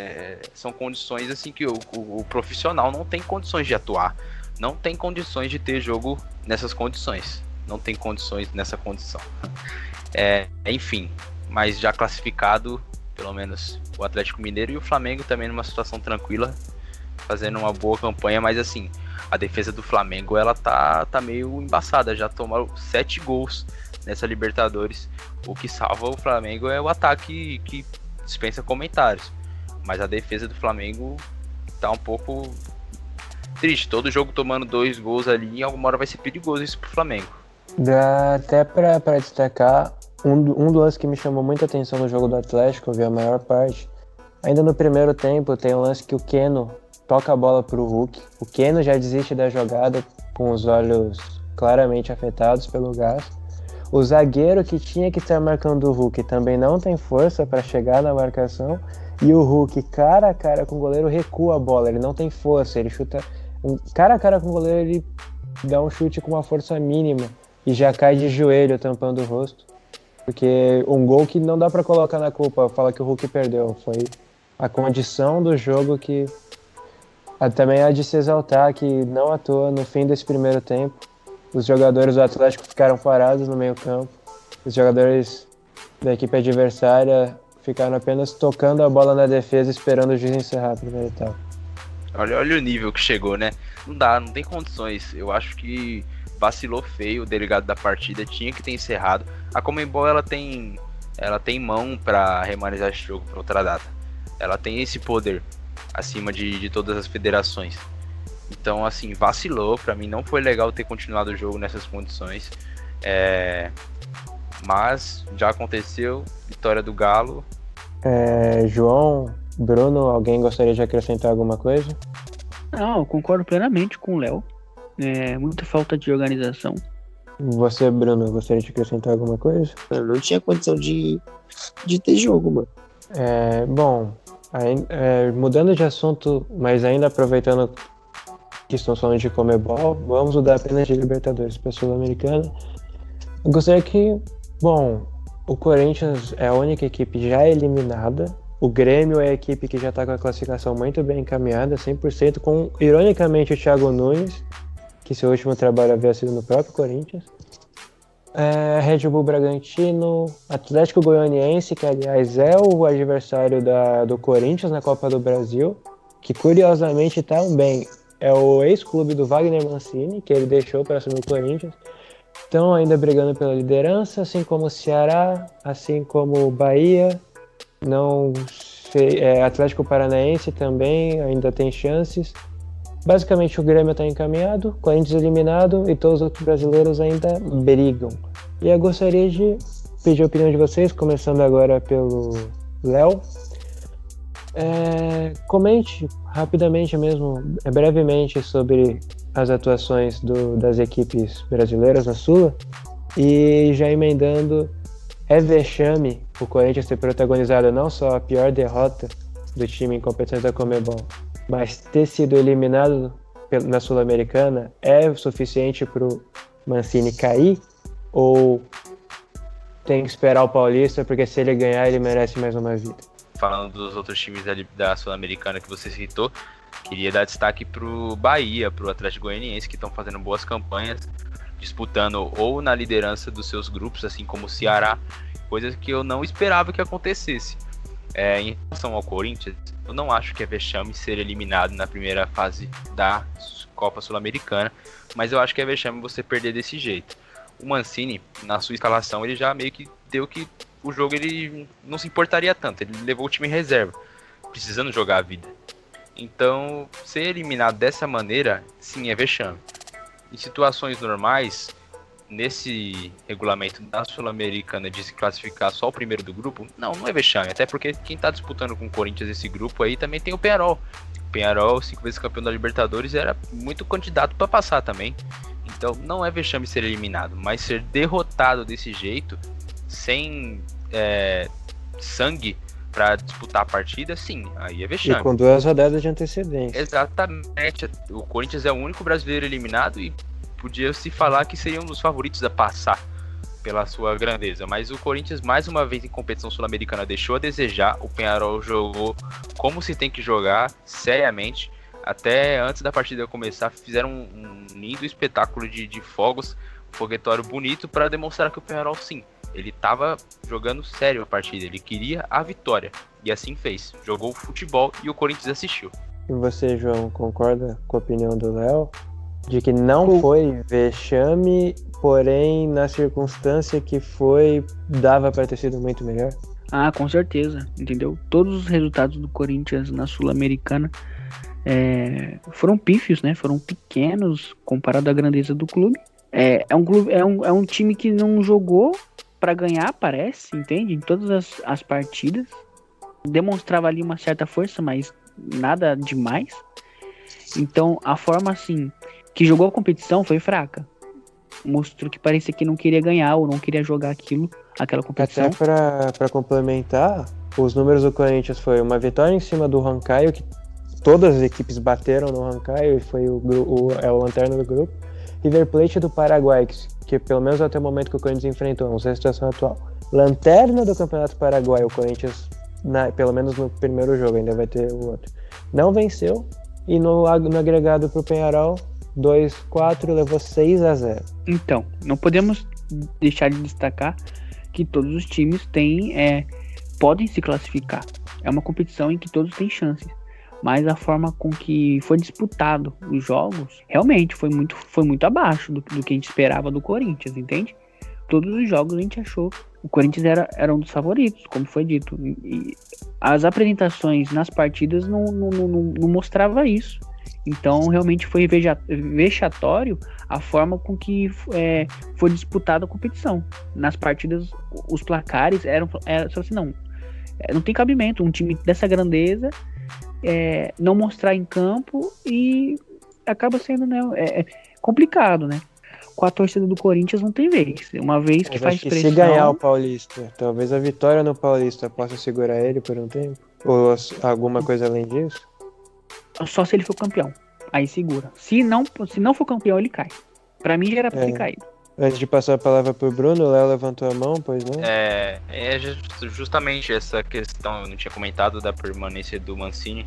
são condições assim que o profissional não tem condições de atuar, não tem condições de ter jogo nessas condições, não tem condições nessa condição. Enfim, mas já classificado, pelo menos o Atlético Mineiro, e o Flamengo também numa situação tranquila, fazendo uma boa campanha, mas assim, a defesa do Flamengo ela tá meio embaçada, já tomaram 7 gols nessa Libertadores. O que salva o Flamengo é o ataque, que dispensa comentários, mas a defesa do Flamengo tá um pouco triste, todo jogo tomando 2 gols ali, e alguma hora vai ser perigoso isso pro Flamengo. Dá até pra destacar um lance que me chamou muita atenção no jogo do Atlético, eu vi a maior parte. Ainda no primeiro tempo tem um lance que o Keno toca a bola pro Hulk. O Keno já desiste da jogada com os olhos claramente afetados pelo gás. O zagueiro que tinha que estar marcando o Hulk também não tem força para chegar na marcação. E o Hulk, cara a cara com o goleiro, recua a bola. Ele não tem força, ele chuta cara a cara com o goleiro, ele dá um chute com uma força mínima e já cai de joelho tampando o rosto. Porque um gol que não dá pra colocar na culpa, fala que o Hulk perdeu, foi a condição do jogo que também há de se exaltar, que não à toa, no fim desse primeiro tempo, os jogadores do Atlético ficaram parados no meio campo, os jogadores da equipe adversária ficaram apenas tocando a bola na defesa, esperando o juiz encerrar a primeira etapa. Olha o nível que chegou, né? Não tem condições. Eu acho que vacilou feio o delegado da partida, tinha que ter encerrado. A Conmebol ela tem mão para remanejar esse jogo para outra data. Ela tem esse poder acima de todas as federações. Então, assim, vacilou. Para mim não foi legal ter continuado o jogo nessas condições. Mas já aconteceu, vitória do Galo. João, Bruno, alguém gostaria de acrescentar alguma coisa? Não, eu concordo plenamente com o Léo. Muita falta de organização. Você, Bruno, gostaria de acrescentar alguma coisa? Mano, não tinha condição de ter jogo, mano. Bom, mudando de assunto, mas ainda aproveitando que estamos falando de Conmebol, vamos mudar apenas de Libertadores para Sul-Americana. Eu gostaria que, bom, o Corinthians é a única equipe já eliminada, o Grêmio é a equipe que já está com a classificação muito bem encaminhada, 100%, com, ironicamente, o Thiago Nunes, que seu último trabalho havia sido no próprio Corinthians. Red Bull Bragantino, Atlético Goianiense, que aliás é o adversário do Corinthians na Copa do Brasil, que curiosamente também é o ex-clube do Wagner Mancini, que ele deixou para assumir o Corinthians. Estão ainda brigando pela liderança, assim como o Ceará, assim como o Bahia. Não sei, Atlético Paranaense também ainda tem chances. Basicamente o Grêmio está encaminhado, Corinthians eliminado e todos os outros brasileiros ainda brigam. E eu gostaria de pedir a opinião de vocês, começando agora pelo Léo. Comente rapidamente mesmo, brevemente, sobre as atuações das equipes brasileiras na Sula. E já emendando, é vexame o Corinthians ter protagonizado não só a pior derrota do time em competições da Conmebol, mas ter sido eliminado na Sul-Americana é o suficiente para o Mancini cair? Ou tem que esperar o Paulista, porque se ele ganhar, ele merece mais uma vida? Falando dos outros times da Sul-Americana que você citou, queria dar destaque pro Bahia, pro Atlético Goianiense, que estão fazendo boas campanhas, disputando ou na liderança dos seus grupos, assim como o Ceará, coisas que eu não esperava que acontecesse. Em relação ao Corinthians, eu não acho que é vexame ser eliminado na primeira fase da Copa Sul-Americana, mas eu acho que é vexame você perder desse jeito. O Mancini, na sua escalação, ele já meio que deu que o jogo ele não se importaria tanto, ele levou o time em reserva, precisando jogar a vida. Então, ser eliminado dessa maneira, sim, é vexame. Em situações normais, nesse regulamento da Sul-Americana de se classificar só o primeiro do grupo, não é vexame, até porque quem tá disputando com o Corinthians esse grupo aí também tem o Peñarol. O Peñarol, 5 vezes campeão da Libertadores, era muito candidato para passar também. Então não é vexame ser eliminado, mas ser derrotado desse jeito, sem sangue para disputar a partida, sim, aí é vexame. E com 2 rodadas de antecedência. Exatamente, o Corinthians é o único brasileiro eliminado e podia se falar que seria um dos favoritos a passar pela sua grandeza, mas o Corinthians mais uma vez em competição sul-americana deixou a desejar. O Peñarol jogou como se tem que jogar, seriamente, até antes da partida começar fizeram um lindo espetáculo de fogos, um foguetório bonito para demonstrar que o Peñarol sim, ele estava jogando sério a partida, ele queria a vitória e assim fez, jogou futebol e o Corinthians assistiu. E você, João, concorda com a opinião do Léo? De que não foi vexame, porém, na circunstância que foi, dava para ter sido muito melhor? Ah, com certeza, entendeu? Todos os resultados do Corinthians na Sul-Americana foram pífios, né? Foram pequenos comparado à grandeza do clube. É um time que não jogou para ganhar, parece, entende? Em todas as partidas. Demonstrava ali uma certa força, mas nada demais. Então, a forma assim que jogou a competição foi fraca. Mostrou que parecia que não queria ganhar ou não queria jogar aquela competição. Até para complementar, os números do Corinthians foi uma vitória em cima do Huancayo, que todas as equipes bateram no Huancayo e foi o lanterna do grupo. River Plate do Paraguai, que pelo menos até o momento que o Corinthians enfrentou, não sei a situação atual, lanterna do Campeonato Paraguai, o Corinthians, pelo menos no primeiro jogo, ainda vai ter o outro, não venceu, e no agregado pro Peñarol, 2-4, levou 6-0. Então, não podemos deixar de destacar que todos os times podem se classificar. É uma competição em que todos têm chances. Mas a forma com que foi disputado os jogos, realmente foi muito abaixo do que a gente esperava do Corinthians, entende? Todos os jogos a gente achou o Corinthians era um dos favoritos, como foi dito. E as apresentações nas partidas não mostrava isso. Então, realmente foi vexatório a forma com que foi disputada a competição. Nas partidas, os placares eram só assim, não tem cabimento um time dessa grandeza não mostrar em campo e acaba sendo complicado, né? com a torcida do Corinthians não tem vez. Uma vez que Mas faz acho que pressão... se ganhar o Paulista, talvez a vitória no Paulista possa segurar ele por um tempo? Ou alguma coisa além disso? Só se ele for campeão. Aí segura. Se não for campeão, ele cai. Pra mim já era pra ter caído. Antes de passar a palavra pro Bruno, o Léo levantou a mão, pois não? Justamente essa questão, eu não tinha comentado da permanência do Mancini.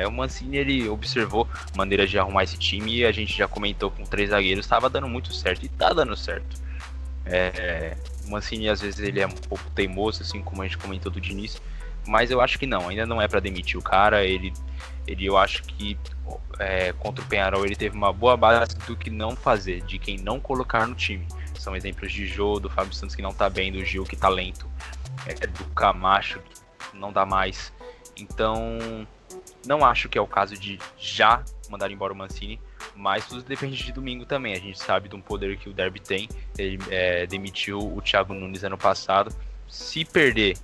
O Mancini, ele observou maneiras de arrumar esse time e a gente já comentou com 3 zagueiros, estava dando muito certo e tá dando certo. O Mancini às vezes ele é um pouco teimoso, assim como a gente comentou do Diniz, mas eu acho que não, ainda não é para demitir o cara. Eu acho que contra o Peñarol ele teve uma boa base do que não fazer, de quem não colocar no time. São exemplos de Jô, do Fábio Santos que não tá bem, do Gil que tá lento, do Camacho que não dá mais. Então não acho que é o caso de já mandar embora o Mancini, mas tudo depende de domingo também. A gente sabe de um poder que o Derby tem. Ele demitiu o Thiago Nunes ano passado. Se perder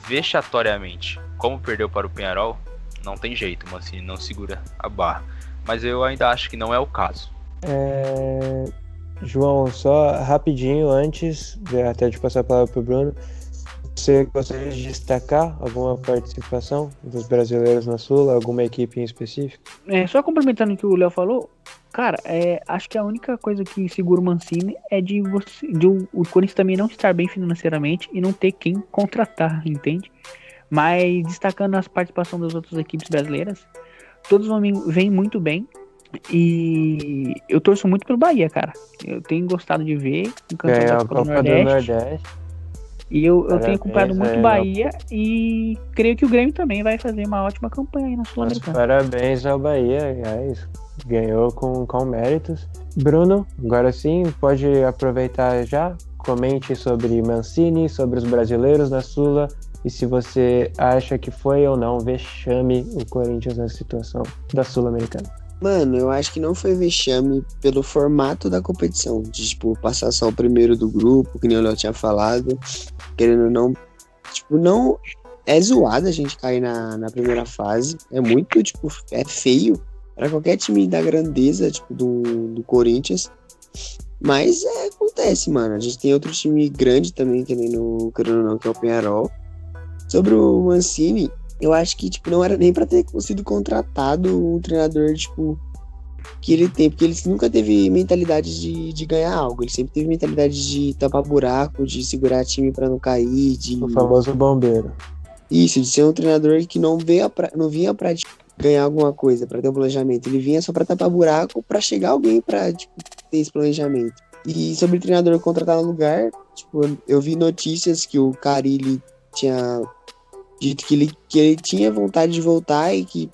vexatoriamente, como perdeu para o Peñarol, não tem jeito, o Mancini não segura a barra. Mas eu ainda acho que não é o caso. João, só rapidinho antes, até de passar a palavra para o Bruno, você gostaria de destacar alguma participação dos brasileiros na Sula, alguma equipe em específico? Só complementando o que o Léo falou, cara, acho que a única coisa que segura o Mancini é de o Corinthians também não estar bem financeiramente e não ter quem contratar, entende? Mas destacando as participações das outras equipes brasileiras, todos vêm muito bem. E eu torço muito pelo Bahia, cara. Eu tenho gostado de ver o campeão da Copa do Nordeste. E eu tenho acompanhado muito o Bahia e creio que o Grêmio também vai fazer uma ótima campanha aí na Sul-Americana. Parabéns ao Bahia, guys. Ganhou com méritos. Bruno, agora sim, pode aproveitar já. Comente sobre Mancini, sobre os brasileiros na Sula e se você acha que foi ou não vexame o Corinthians na situação da Sul-Americana. Mano, eu acho que não foi vexame pelo formato da competição, de, tipo, passar só o primeiro do grupo, que nem o Léo tinha falado, querendo ou não, tipo, não é zoado a gente cair na primeira fase, é muito, tipo, é feio para qualquer time da grandeza, tipo, do Corinthians, mas acontece, mano, a gente tem outro time grande também, querendo ou não, que é o Peñarol. Sobre o Mancini, eu acho que, tipo, não era nem pra ter sido contratado um treinador, tipo, que ele tem, porque ele nunca teve mentalidade de ganhar algo, ele sempre teve mentalidade de tampar buraco, de segurar time pra não cair, o famoso bombeiro. Isso, de ser um treinador que não vinha pra tipo, ganhar alguma coisa, pra ter um planejamento, ele vinha só pra tapar buraco, pra chegar alguém pra, tipo, ter esse planejamento. E sobre o treinador contratar no lugar, tipo, eu vi notícias que o Carille tinha dito que ele tinha vontade de voltar e que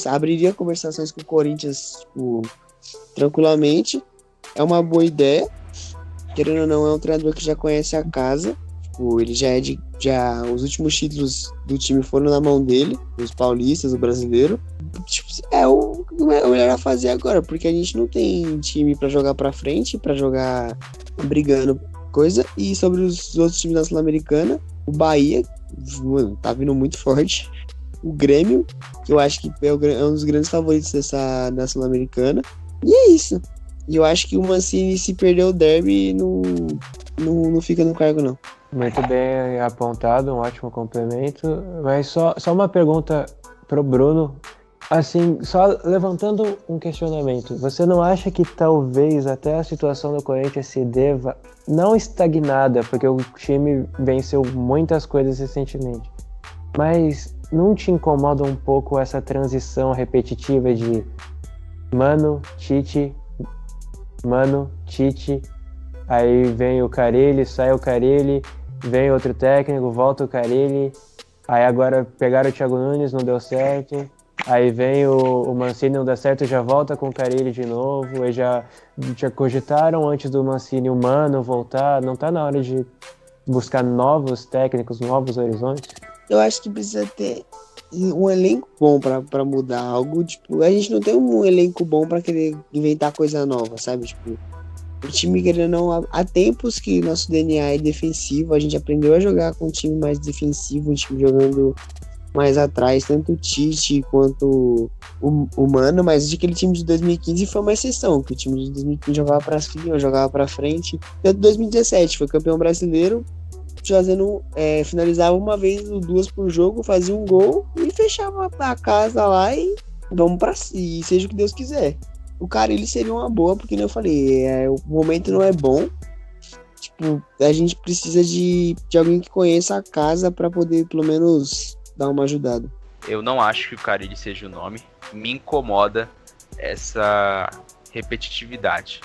abriria conversações com o Corinthians, tipo, tranquilamente. É uma boa ideia. Querendo ou não, é um treinador que já conhece a casa. Tipo, ele os últimos títulos do time foram na mão dele, os paulistas, o brasileiro. Tipo, é o melhor a fazer agora, porque a gente não tem time pra jogar pra frente, pra jogar brigando coisa. E sobre os outros times da Sul-Americana, o Bahia, mano, tá vindo muito forte. O Grêmio, que eu acho que é um dos grandes favoritos da Sul-Americana. E é isso. E eu acho que o Mancini, se perder o derby, não fica no cargo, não. Muito bem apontado, um ótimo complemento. Mas só uma pergunta pro Bruno. Assim, só levantando um questionamento. Você não acha que talvez até a situação do Corinthians se deva não estagnada, porque o time venceu muitas coisas recentemente, mas não te incomoda um pouco essa transição repetitiva de Mano, Tite, aí vem o Carille, sai o Carille, vem outro técnico, volta o Carille, aí agora pegaram o Thiago Nunes, não deu certo, aí vem o Mancini, não dá certo, já volta com o Carille de novo, aí já cogitaram antes do Mancini o Mano voltar, não tá na hora de buscar novos técnicos, novos horizontes? Eu acho que precisa ter um elenco bom pra mudar algo, tipo, a gente não tem um elenco bom pra querer inventar coisa nova, sabe, tipo, o time querendo não, há tempos que nosso DNA é defensivo, a gente aprendeu a jogar com um time mais defensivo, um time jogando mais atrás, tanto o Tite quanto o Mano, mas aquele time de 2015 foi uma exceção, que o time de 2015 jogava pra cima, jogava pra frente. Tanto 2017, foi campeão brasileiro, finalizava uma vez ou duas por jogo, fazia um gol e fechava a casa lá e vamos pra cima, e seja o que Deus quiser. O Carille seria uma boa, porque como eu falei, o momento não é bom. Tipo, a gente precisa de alguém que conheça a casa pra poder, pelo menos, dar uma ajudada. Eu não acho que o Carille seja o nome. Me incomoda essa repetitividade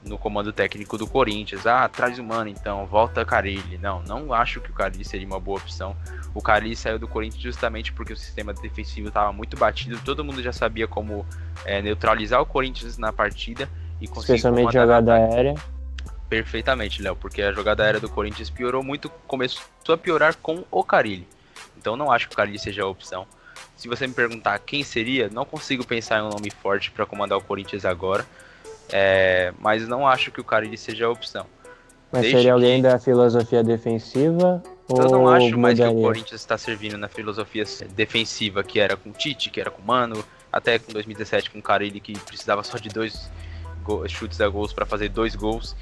no comando técnico do Corinthians. Traz o Mano então, volta Carille. Não acho que o Carille seria uma boa opção. O Carille saiu do Corinthians justamente porque o sistema defensivo estava muito batido. Todo mundo já sabia como neutralizar o Corinthians na partida e conseguir, especialmente jogada aérea. Perfeitamente, Léo, porque a jogada aérea do Corinthians piorou muito, começou a piorar com o Carille. Então não acho que o Carille seja a opção. Se você me perguntar quem seria, não consigo pensar em um nome forte para comandar o Corinthians agora. Mas não acho que o Carille seja a opção. Mas seria alguém da filosofia defensiva? Eu não acho mais mudaria? Que o Corinthians está servindo na filosofia defensiva que era com o Tite, que era com o Mano, até com 2017 com o Carille, que precisava só de 2 chutes a gols para fazer 2 gols.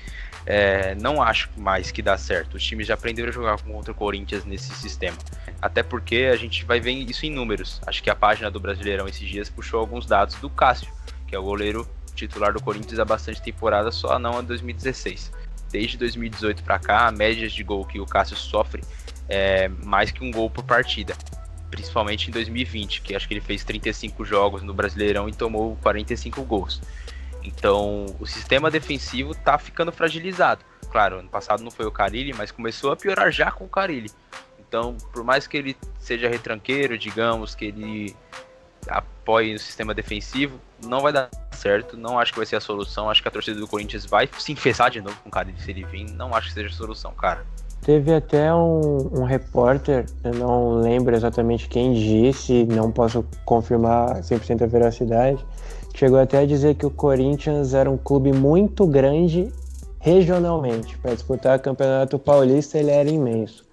Não acho mais que dá certo. Os times já aprenderam a jogar contra o Corinthians nesse sistema. Até porque a gente vai ver isso em números. Acho que a página do Brasileirão esses dias puxou alguns dados do Cássio, que é o goleiro titular do Corinthians há bastante temporada, só não em 2016. Desde 2018 para cá, a média de gol que o Cássio sofre é mais que um gol por partida. Principalmente em 2020, que acho que ele fez 35 jogos no Brasileirão e tomou 45 gols. Então, o sistema defensivo tá ficando fragilizado. Claro, ano passado não foi o Carille, mas começou a piorar já com o Carille. Então, por mais que ele seja retranqueiro, digamos, que ele apoie no sistema defensivo, não vai dar certo. Não acho que vai ser a solução. Acho que a torcida do Corinthians vai se enfesar de novo com o Carille se ele vir. Não acho que seja a solução, cara. Teve até um repórter, eu não lembro exatamente quem disse, não posso confirmar 100% a veracidade, chegou até a dizer que o Corinthians era um clube muito grande regionalmente. Para disputar o Campeonato Paulista ele era imenso,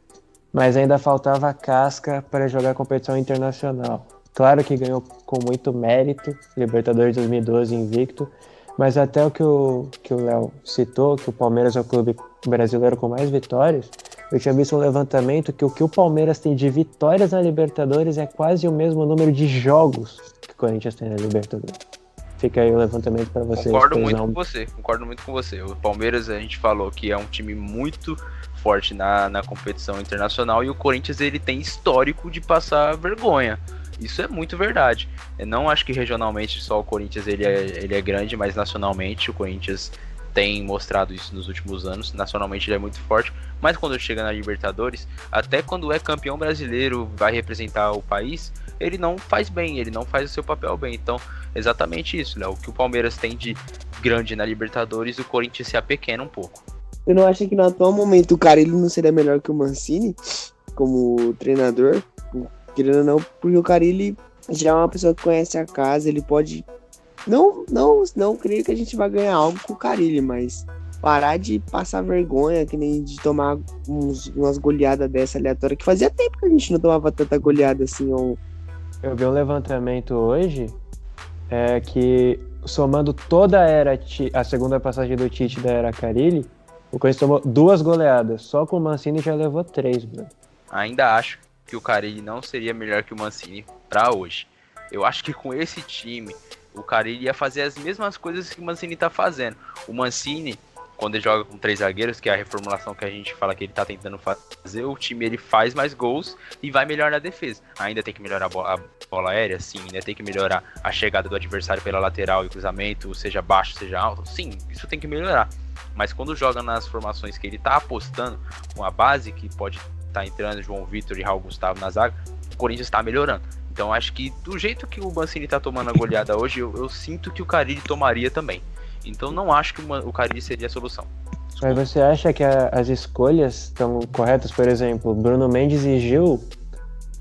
mas ainda faltava casca para jogar competição internacional. Claro que ganhou com muito mérito, Libertadores 2012 invicto, mas até o que o Léo citou, que o Palmeiras é o clube brasileiro com mais vitórias, eu tinha visto um levantamento que o Palmeiras tem de vitórias na Libertadores é quase o mesmo número de jogos que o Corinthians tem na Libertadores. Fica aí o levantamento para vocês. Concordo muito com você. O Palmeiras, a gente falou que é um time muito forte na competição internacional, e o Corinthians ele tem histórico de passar vergonha. Isso é muito verdade. Eu não acho que regionalmente só o Corinthians ele é grande, mas nacionalmente o Corinthians tem mostrado isso nos últimos anos. Nacionalmente ele é muito forte, mas quando chega na Libertadores, até quando é campeão brasileiro, vai representar o país, ele não faz bem, ele não faz o seu papel bem. Então, exatamente isso, Léo. O que o Palmeiras tem de grande na Libertadores, o Corinthians se apequena um pouco. Eu não acho que no atual momento o Carille não seria melhor que o Mancini como treinador? Querendo ou não, porque o Carille já é uma pessoa que conhece a casa, ele pode... Não creio que a gente vai ganhar algo com o Carille, mas parar de passar vergonha, que nem de tomar umas goleadas dessa aleatória, que fazia tempo que a gente não tomava tanta goleada assim. Eu vi um levantamento hoje, que somando toda a era, a segunda passagem do Tite da era Carille, o Corinthians tomou 2 goleadas, só com o Mancini já levou 3, Bruno. Ainda acho que o Carille não seria melhor que o Mancini para hoje. Eu acho que com esse time, o Carille ia fazer as mesmas coisas que o Mancini tá fazendo. O Mancini, quando ele joga com 3 zagueiros, que é a reformulação que a gente fala que ele tá tentando fazer, o time ele faz mais gols e vai melhor na defesa. Ainda tem que melhorar a bola aérea, sim, ainda tem que melhorar a chegada do adversário pela lateral e cruzamento, seja baixo, seja alto, sim, isso tem que melhorar. Mas quando joga nas formações que ele tá apostando, com a base que pode tá entrando João Vitor e Raul Gustavo na zaga, o Corinthians tá melhorando. Então acho que do jeito que o Mancini tá tomando a goleada hoje, eu sinto que o Carille tomaria também. Então não acho que o Carille seria a solução. Mas você acha que as escolhas estão corretas? Por exemplo, Bruno Mendes e Gil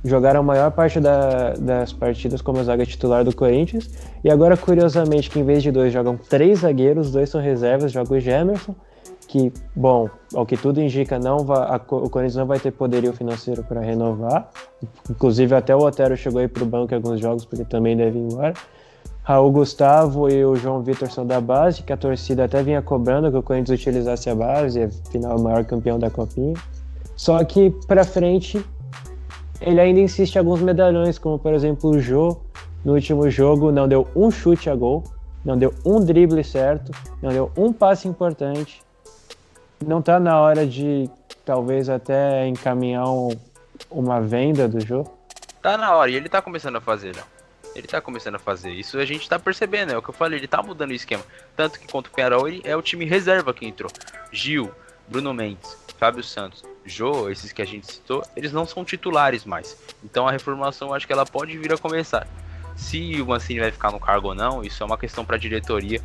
jogaram a maior parte das partidas como a zaga titular do Corinthians, e agora curiosamente que em vez de 2 jogam 3 zagueiros, 2 são reservas, joga o Gemerson, que, bom, ao que tudo indica, o Corinthians não vai ter poderio financeiro para renovar. Inclusive, até o Otero chegou aí para o banco em alguns jogos, porque também deve ir embora. Raul Gustavo e o João Vitor são da base, que a torcida até vinha cobrando que o Corinthians utilizasse a base, afinal, o maior campeão da Copinha. Só que, para frente, ele ainda insiste em alguns medalhões, como, por exemplo, o Jô, no último jogo, não deu um chute a gol, não deu um drible certo, não deu um passe importante. Não tá na hora de, talvez, até encaminhar uma venda do Jô? Tá na hora, e ele tá começando a fazer, Léo. Ele tá começando a fazer. Isso a gente tá percebendo, é o que eu falei, ele tá mudando o esquema. Tanto que contra o Penharol, é o time reserva que entrou. Gil, Bruno Mendes, Fábio Santos, Jô, esses que a gente citou, eles não são titulares mais. Então a reformulação, eu acho que ela pode vir a começar. Se o Mancini vai ficar no cargo ou não, isso é uma questão pra diretoria.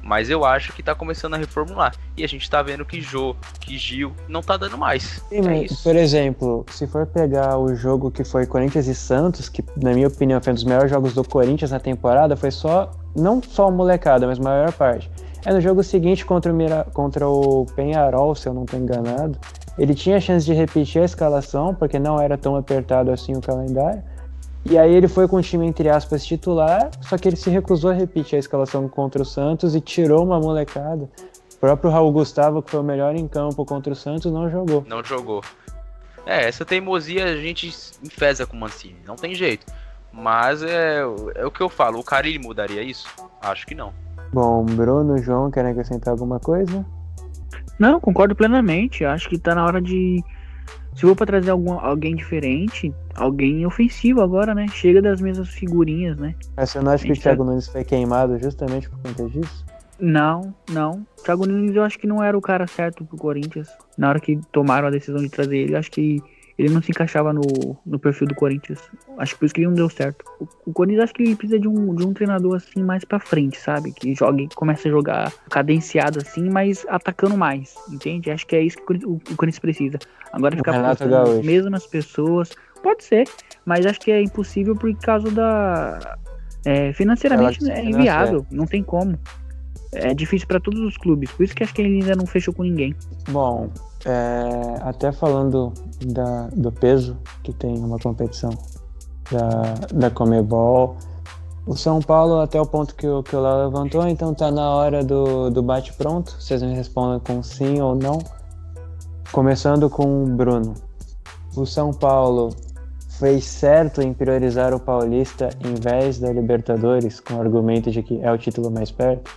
Mas eu acho que tá começando a reformular. E a gente tá vendo que Jô, que Gil, não tá dando mais. Sim, isso. Por exemplo, se for pegar o jogo que foi Corinthians e Santos, que na minha opinião foi um dos melhores jogos do Corinthians na temporada, foi não só a molecada, mas a maior parte. No jogo seguinte contra o Penharol, se eu não estou enganado, ele tinha a chance de repetir a escalação, porque não era tão apertado assim o calendário. E aí ele foi com o time, entre aspas, titular, só que ele se recusou a repetir a escalação contra o Santos e tirou uma molecada. O próprio Raul Gustavo, que foi o melhor em campo contra o Santos, não jogou. Não jogou. Essa teimosia a gente enfesa com o Mancini, não tem jeito. Mas é o que eu falo, o Carille mudaria isso? Acho que não. Bom, Bruno, João, querem acrescentar alguma coisa? Não, concordo plenamente. Acho que tá na hora de... Se for pra trazer alguém diferente, alguém ofensivo agora, né? Chega das mesmas figurinhas, né? Mas você não acha que o Thiago Nunes foi queimado justamente por conta disso? Não. O Thiago Nunes eu acho que não era o cara certo pro Corinthians. Na hora que tomaram a decisão de trazer ele, acho que ele não se encaixava no perfil do Corinthians. Acho que por isso que ele não deu certo. O Corinthians acho que ele precisa de um treinador assim mais pra frente, sabe? Que comece a jogar cadenciado assim, mas atacando mais, entende? Acho que é isso que o Corinthians precisa. Agora ficar postando as mesmas pessoas, pode ser, mas acho que é impossível por causa da... financeiramente é inviável, não tem como. É difícil pra todos os clubes, por isso que acho que ele ainda não fechou com ninguém. Bom, até falando do peso que tem uma competição da Conmebol, o São Paulo, até o ponto que o Léo levantou, então tá na hora do bate-pronto, vocês me respondam com sim ou não. Começando com o Bruno. O São Paulo fez certo em priorizar o Paulista em vez da Libertadores, com o argumento de que é o título mais perto?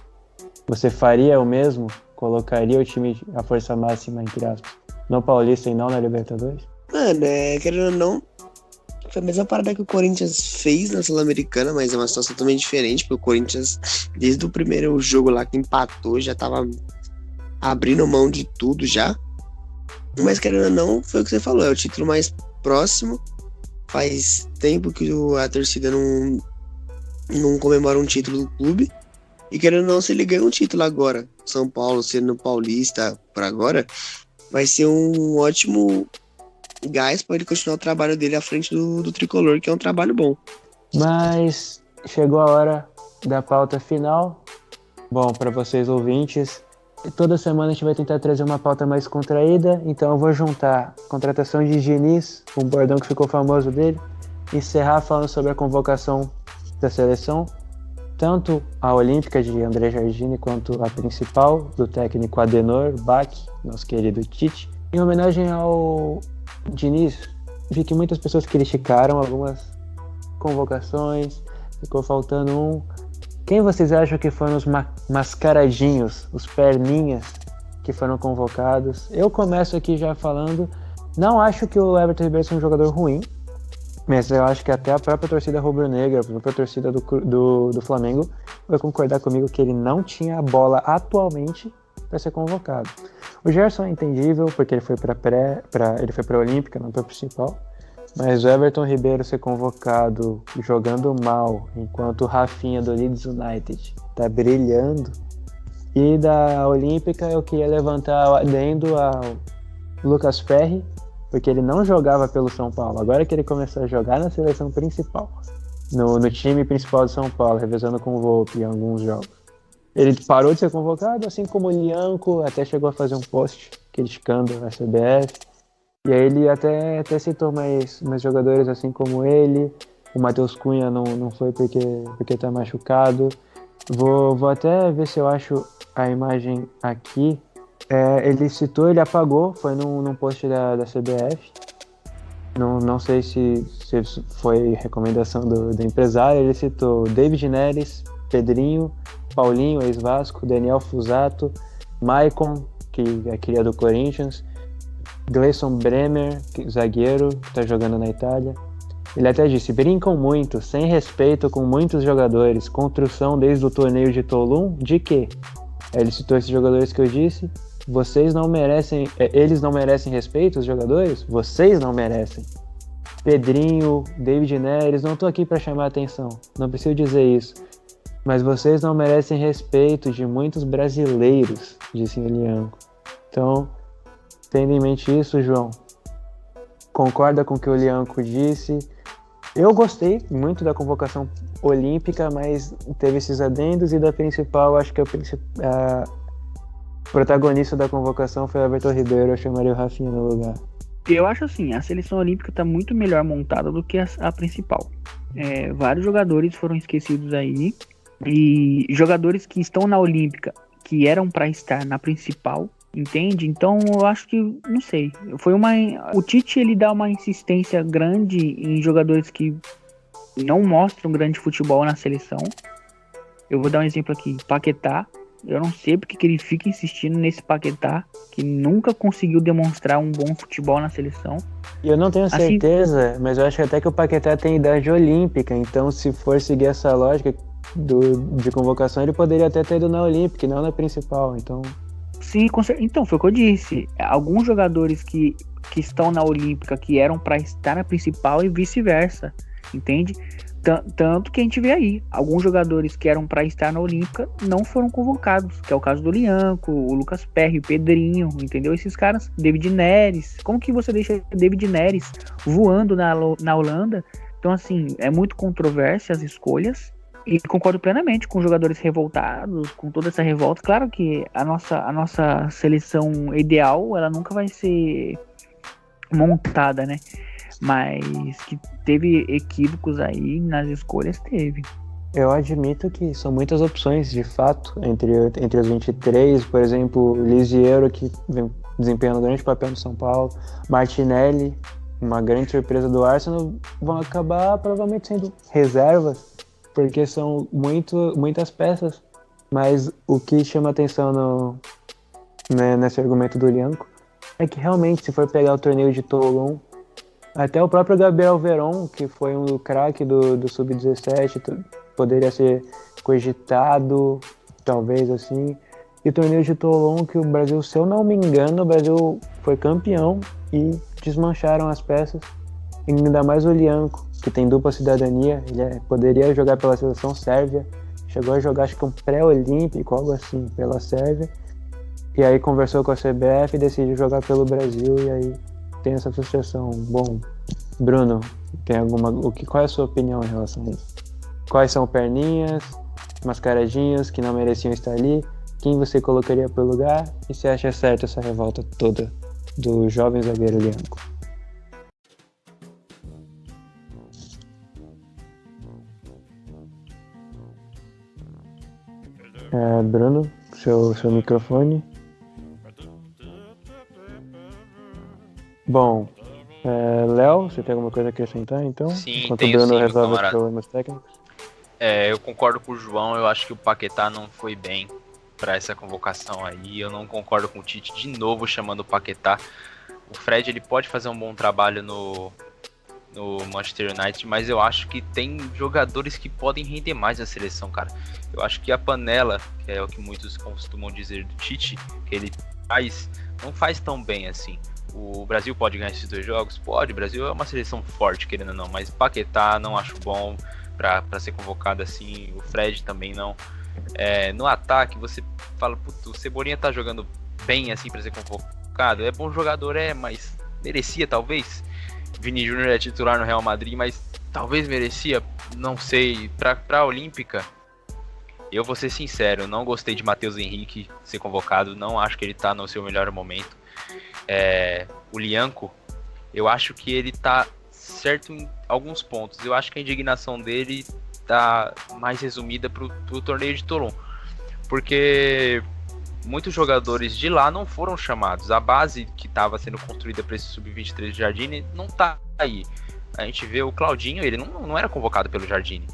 Você faria o mesmo? Colocaria o time, a força máxima, entre aspas, no Paulista e não na Libertadores? Mano, querendo ou não, foi a mesma parada que o Corinthians fez na Sul-Americana, mas é uma situação totalmente diferente, porque o Corinthians, desde o primeiro jogo lá que empatou, já tava abrindo mão de tudo já. Mas querendo ou não, foi o que você falou, é o título mais próximo. Faz tempo que a torcida não comemora um título do clube. E querendo ou não, se ele ganha um título agora, São Paulo sendo paulista por agora, vai ser um ótimo gás para ele continuar o trabalho dele à frente do Tricolor, que é um trabalho bom. Mas chegou a hora da pauta final. Bom, para vocês ouvintes, toda semana a gente vai tentar trazer uma pauta mais contraída, então eu vou juntar a contratação de Diniz, um bordão que ficou famoso dele, encerrar falando sobre a convocação da seleção, tanto a olímpica de André Jardine quanto a principal do técnico Adenor Bach, nosso querido Tite. Em homenagem ao Diniz, vi que muitas pessoas criticaram algumas convocações, ficou faltando um. Quem vocês acham que foram os mascaradinhos, os perninhas que foram convocados? Eu começo aqui já falando, não acho que o Everton Ribeiro seja um jogador ruim, mas eu acho que até a própria torcida rubro-negra, a própria torcida do Flamengo vai concordar comigo que ele não tinha a bola atualmente para ser convocado. O Gerson é entendível porque ele foi para a Olímpica, não para a principal. Mas o Everton Ribeiro ser convocado jogando mal, enquanto o Rafinha do Leeds United tá brilhando. E da Olímpica eu queria levantar o adendo ao Lucas Perry, porque ele não jogava pelo São Paulo. Agora que ele começou a jogar na seleção principal, no time principal de São Paulo, revezando com o Volpi em alguns jogos. Ele parou de ser convocado, assim como o Lianco até chegou a fazer um post criticando a CBF. E aí ele até citou mais jogadores assim como ele. O Matheus Cunha não foi porque tá machucado. Vou até ver se eu acho a imagem aqui. Ele citou, ele apagou, foi num post da CBF. Não sei se foi recomendação do empresário. Ele citou David Neres, Pedrinho, Paulinho, ex-Vasco, Daniel Fusato, Maicon, que é cria do Corinthians, Gleison Bremer, zagueiro, que está jogando na Itália. Ele até disse: brincam muito, sem respeito com muitos jogadores, construção desde o torneio de Toulon, de quê? Ele citou esses jogadores que eu disse. Vocês não merecem, eles não merecem respeito, os jogadores? Vocês não merecem. Pedrinho, David Neres, não estou aqui para chamar a atenção, não preciso dizer isso. Mas vocês não merecem respeito de muitos brasileiros, disse o Lianco. Então, tendo em mente isso, João, concorda com o que o Lianco disse? Eu gostei muito da convocação olímpica, mas teve esses adendos, e da principal, acho que a protagonista da convocação foi o Everton Ribeiro. Eu chamaria o Rafinha no lugar. Eu acho assim, a seleção olímpica está muito melhor montada do que a principal. Vários jogadores foram esquecidos aí, e jogadores que estão na olímpica, que eram para estar na principal, entende? Então eu acho que, não sei, o Tite, ele dá uma insistência grande em jogadores que não mostram grande futebol na seleção. Eu vou dar um exemplo aqui, Paquetá. Eu não sei porque que ele fica insistindo nesse Paquetá, que nunca conseguiu demonstrar um bom futebol na seleção. E eu não tenho certeza, mas eu acho até que o Paquetá tem idade olímpica, então se for seguir essa lógica de convocação, ele poderia até ter ido na olímpica e não na principal, então... Sim, então, foi o que eu disse. Alguns jogadores que estão na olímpica, que eram para estar na principal, e vice-versa, entende? Tanto que a gente vê aí, alguns jogadores que eram para estar na olímpica não foram convocados, que é o caso do Lianco, o Lucas Perry, o Pedrinho, entendeu? Esses caras, David Neres, como que você deixa David Neres voando na Holanda? Então, assim, é muito controvérsia as escolhas, e concordo plenamente com os jogadores revoltados, com toda essa revolta. Claro que a nossa seleção ideal, ela nunca vai ser montada, né? Mas que teve equívocos aí nas escolhas, teve. Eu admito que são muitas opções, de fato, entre os 23, por exemplo, Lisiero, que vem desempenhando um grande papel no São Paulo, Martinelli, uma grande surpresa do Arsenal, vão acabar provavelmente sendo reservas, porque são muitas peças. Mas o que chama atenção nesse argumento do Lianco é que realmente, se for pegar o torneio de Toulon, até o próprio Gabriel Veron, que foi um craque do Sub-17, poderia ser cogitado, talvez assim. E o torneio de Toulon, que o Brasil, se eu não me engano, o Brasil foi campeão e desmancharam as peças. E ainda mais o Lianco, que tem dupla cidadania, ele poderia jogar pela seleção sérvia, chegou a jogar, acho que um pré-olímpico, algo assim, pela Sérvia. E aí conversou com a CBF e decidiu jogar pelo Brasil, e aí tem essa frustração. Bom, Bruno, qual é a sua opinião em relação a isso? Quais são perninhas, mascaradinhos que não mereciam estar ali? Quem você colocaria pelo lugar? E você acha certo essa revolta toda do jovem zagueiro Lianco? Bruno, seu microfone. Bom, Léo, você tem alguma coisa a acrescentar, então? Sim, enquanto tenho o Bruno sim, resolve os camarada. problemas técnicos. Eu concordo com o João, eu acho que o Paquetá não foi bem para essa convocação aí. Eu não concordo com o Tite de novo chamando o Paquetá. O Fred, ele pode fazer um bom trabalho no Manchester United, mas eu acho que tem jogadores que podem render mais na seleção, cara. Eu acho que a panela, que é o que muitos costumam dizer do Tite, que ele não faz tão bem assim. O Brasil pode ganhar esses 2 jogos? Pode, o Brasil é uma seleção forte, querendo ou não, mas Paquetá não acho bom pra ser convocado assim, o Fred também não. No ataque, você fala, o Cebolinha tá jogando bem assim pra ser convocado, é bom jogador, mas merecia talvez. Vini Júnior é titular no Real Madrid, mas talvez merecia, não sei. Pra Olímpica, Eu vou ser sincero, não gostei de Matheus Henrique ser convocado, não acho que ele tá no seu melhor momento. O Lianco, eu acho que ele tá certo em alguns pontos. Eu acho que a indignação dele tá mais resumida pro torneio de Toulon. Porque muitos jogadores de lá não foram chamados. A base que estava sendo construída para esse Sub-23 de Jardine não tá aí. A gente vê o Claudinho, ele não era convocado pelo Jardine.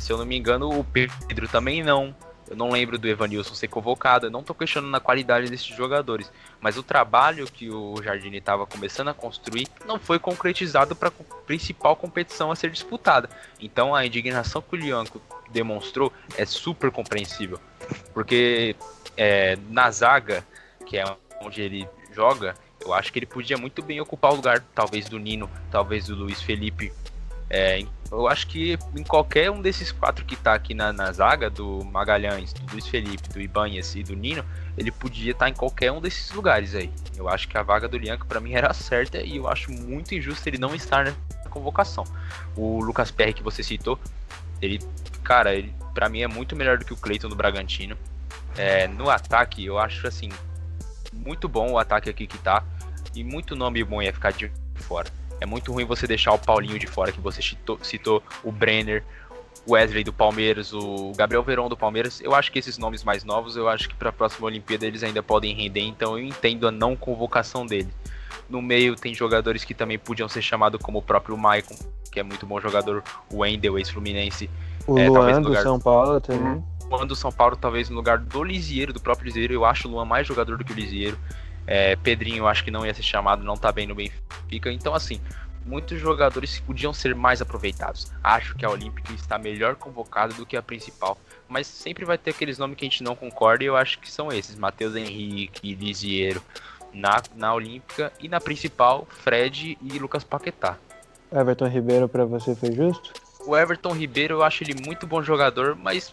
Se eu não me engano, o Pedro também não. Eu não lembro do Evanilson ser convocado. Eu não estou questionando a qualidade desses jogadores. Mas o trabalho que o Jardine estava começando a construir não foi concretizado para a principal competição a ser disputada. Então a indignação que o Lianco demonstrou é super compreensível. Porque na zaga, que é onde ele joga, eu acho que ele podia muito bem ocupar o lugar, talvez do Nino, talvez do Luiz Felipe. Eu acho que em qualquer um desses 4 que tá aqui na zaga, do Magalhães, do Luiz Felipe, do Ibanez e do Nino, ele podia estar em qualquer um desses lugares aí. Eu acho que a vaga do Lianco pra mim era certa e eu acho muito injusto ele não estar na convocação. O Lucas Perry que você citou, ele pra mim é muito melhor do que o Cleiton do Bragantino. No ataque, eu acho assim, muito bom o ataque aqui que tá, e muito nome bom ia ficar de fora. É muito ruim você deixar o Paulinho de fora, que você citou, o Brenner, o Wesley do Palmeiras, o Gabriel Veron do Palmeiras. Eu acho que esses nomes mais novos, eu acho que para a próxima Olimpíada eles ainda podem render, então eu entendo a não convocação dele. No meio tem jogadores que também podiam ser chamados, como o próprio Maicon, que é muito bom jogador, o Wendel, ex-Fluminense. O Luan do São Paulo também. O Luan do São Paulo, talvez no lugar do Lisieiro, do próprio Lisieiro. Eu acho o Luan mais jogador do que o Lisieiro. Pedrinho, eu acho que não ia ser chamado, não tá bem no Benfica. Então, assim, muitos jogadores podiam ser mais aproveitados. Acho que a Olímpica está melhor convocada do que a principal. Mas sempre vai ter aqueles nomes que a gente não concorda, e eu acho que são esses: Matheus Henrique, Lisieiro, na Olímpica, e na principal, Fred e Lucas Paquetá. Everton Ribeiro pra você foi justo? O Everton Ribeiro, eu acho ele muito bom jogador, mas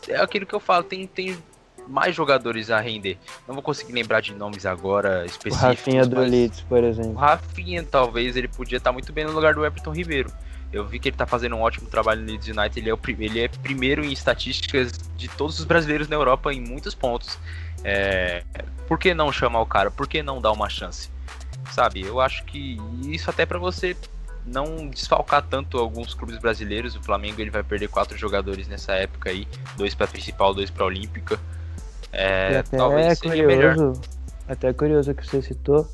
é aquilo que eu falo, tem mais jogadores a render. Não vou conseguir lembrar de nomes agora específicos. O Rafinha do Leeds, por exemplo. O Rafinha, talvez, ele podia estar muito bem no lugar do Everton Ribeiro. Eu vi que ele está fazendo um ótimo trabalho no Leeds United. Ele é primeiro em estatísticas de todos os brasileiros na Europa em muitos pontos. Por que não chamar o cara? Por que não dar uma chance? Sabe, eu acho que isso até para você não desfalcar tanto alguns clubes brasileiros. O Flamengo ele vai perder 4 jogadores nessa época aí, 2 para principal, 2 para Olímpica. Talvez seja melhor. Até curioso que você citou,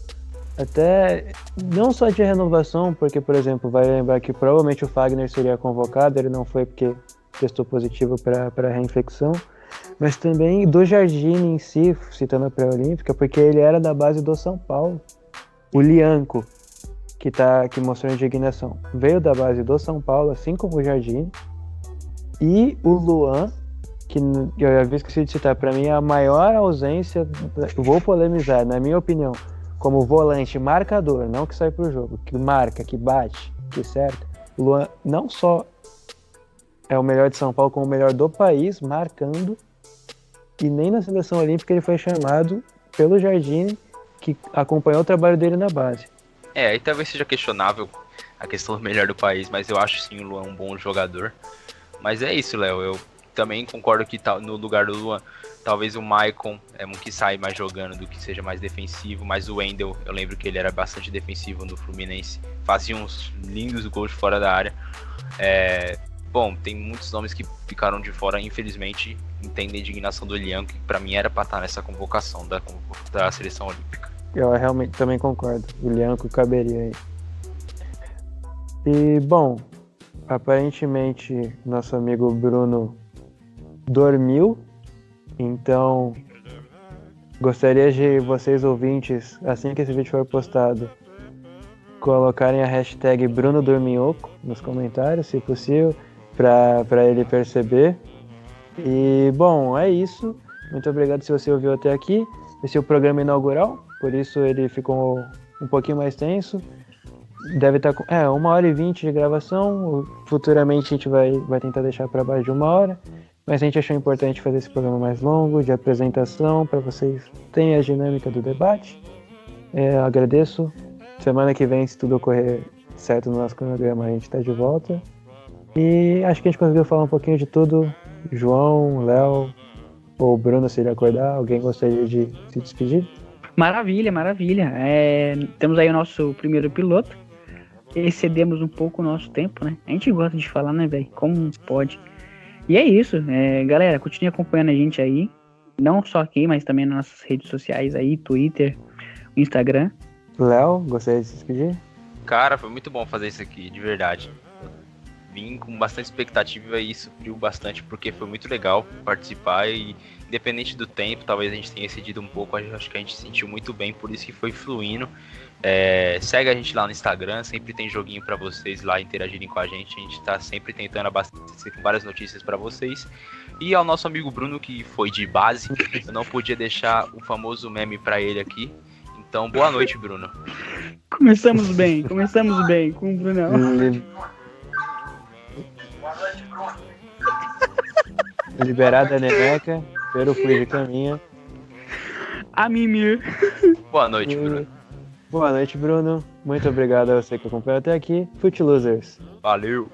até não só de renovação, porque, por exemplo, vai lembrar que provavelmente o Fagner seria convocado, ele não foi porque testou positivo para reinfecção, mas também do Jardine em si, citando a pré-olímpica, porque ele era da base do São Paulo. O Lianco, que mostrou indignação, veio da base do São Paulo, assim como o Jardine, e o Luan, que eu havia esquecido de citar, para mim é a maior ausência, vou polemizar, na minha opinião, como volante marcador, não que sai pro jogo, que marca, que bate, que cerca. O Luan não só é o melhor de São Paulo, como o melhor do país, marcando, e nem na seleção olímpica ele foi chamado pelo Jardine, que acompanhou o trabalho dele na base. Aí talvez seja questionável a questão do melhor do país, mas eu acho sim o Luan um bom jogador. Mas é isso, Léo, eu também concordo que no lugar do Luan, talvez o Maicon é um que sai mais jogando do que seja mais defensivo, mas o Wendel, eu lembro que ele era bastante defensivo no Fluminense, fazia uns lindos gols de fora da área. Bom, tem muitos nomes que ficaram de fora, infelizmente. Entendo a indignação do Lianco, que pra mim era pra estar nessa convocação da seleção olímpica. Eu realmente também concordo, o Lianco caberia aí. E, bom, aparentemente nosso amigo Bruno dormiu, então gostaria de vocês ouvintes, assim que esse vídeo for postado, colocarem a hashtag Bruno Dorminhoco nos comentários, se possível, para ele perceber. E bom, é isso. Muito obrigado se você ouviu até aqui. Esse é o programa inaugural, por isso ele ficou um pouquinho mais tenso. Deve estar com 1h20 de gravação. Futuramente a gente vai tentar deixar para baixo de 1 hora. Mas a gente achou importante fazer esse programa mais longo, de apresentação, para vocês terem a dinâmica do debate. Agradeço. Semana que vem, se tudo ocorrer certo no nosso cronograma, a gente está de volta. E acho que a gente conseguiu falar um pouquinho de tudo João, Léo ou Bruno, se ele acordar, alguém gostaria de se despedir? Maravilha, maravilha. Temos aí o nosso primeiro piloto. Excedemos um pouco o nosso tempo, né? A gente gosta de falar, né, velho? Como pode? E é isso. Galera, continue acompanhando a gente aí. Não só aqui, mas também nas nossas redes sociais aí, Twitter, Instagram. Léo, gostaria de se despedir? Cara, foi muito bom fazer isso aqui, de verdade. Vim com bastante expectativa e supriu bastante, porque foi muito legal participar e, independente do tempo, talvez a gente tenha excedido um pouco, acho que a gente se sentiu muito bem, por isso que foi fluindo. Segue a gente lá no Instagram, sempre tem joguinho pra vocês lá interagirem com a gente tá sempre tentando abastecer com várias notícias pra vocês. E ao nosso amigo Bruno, que foi de base, eu não podia deixar o famoso meme pra ele aqui. Então, boa noite, Bruno. Começamos bem com o Brunão. Liberada a Neneca, Pero fui de caminha. A Mimir. Boa noite, Bruno. Boa noite, Bruno. Muito obrigado a você que acompanhou até aqui. Foot Losers. Valeu.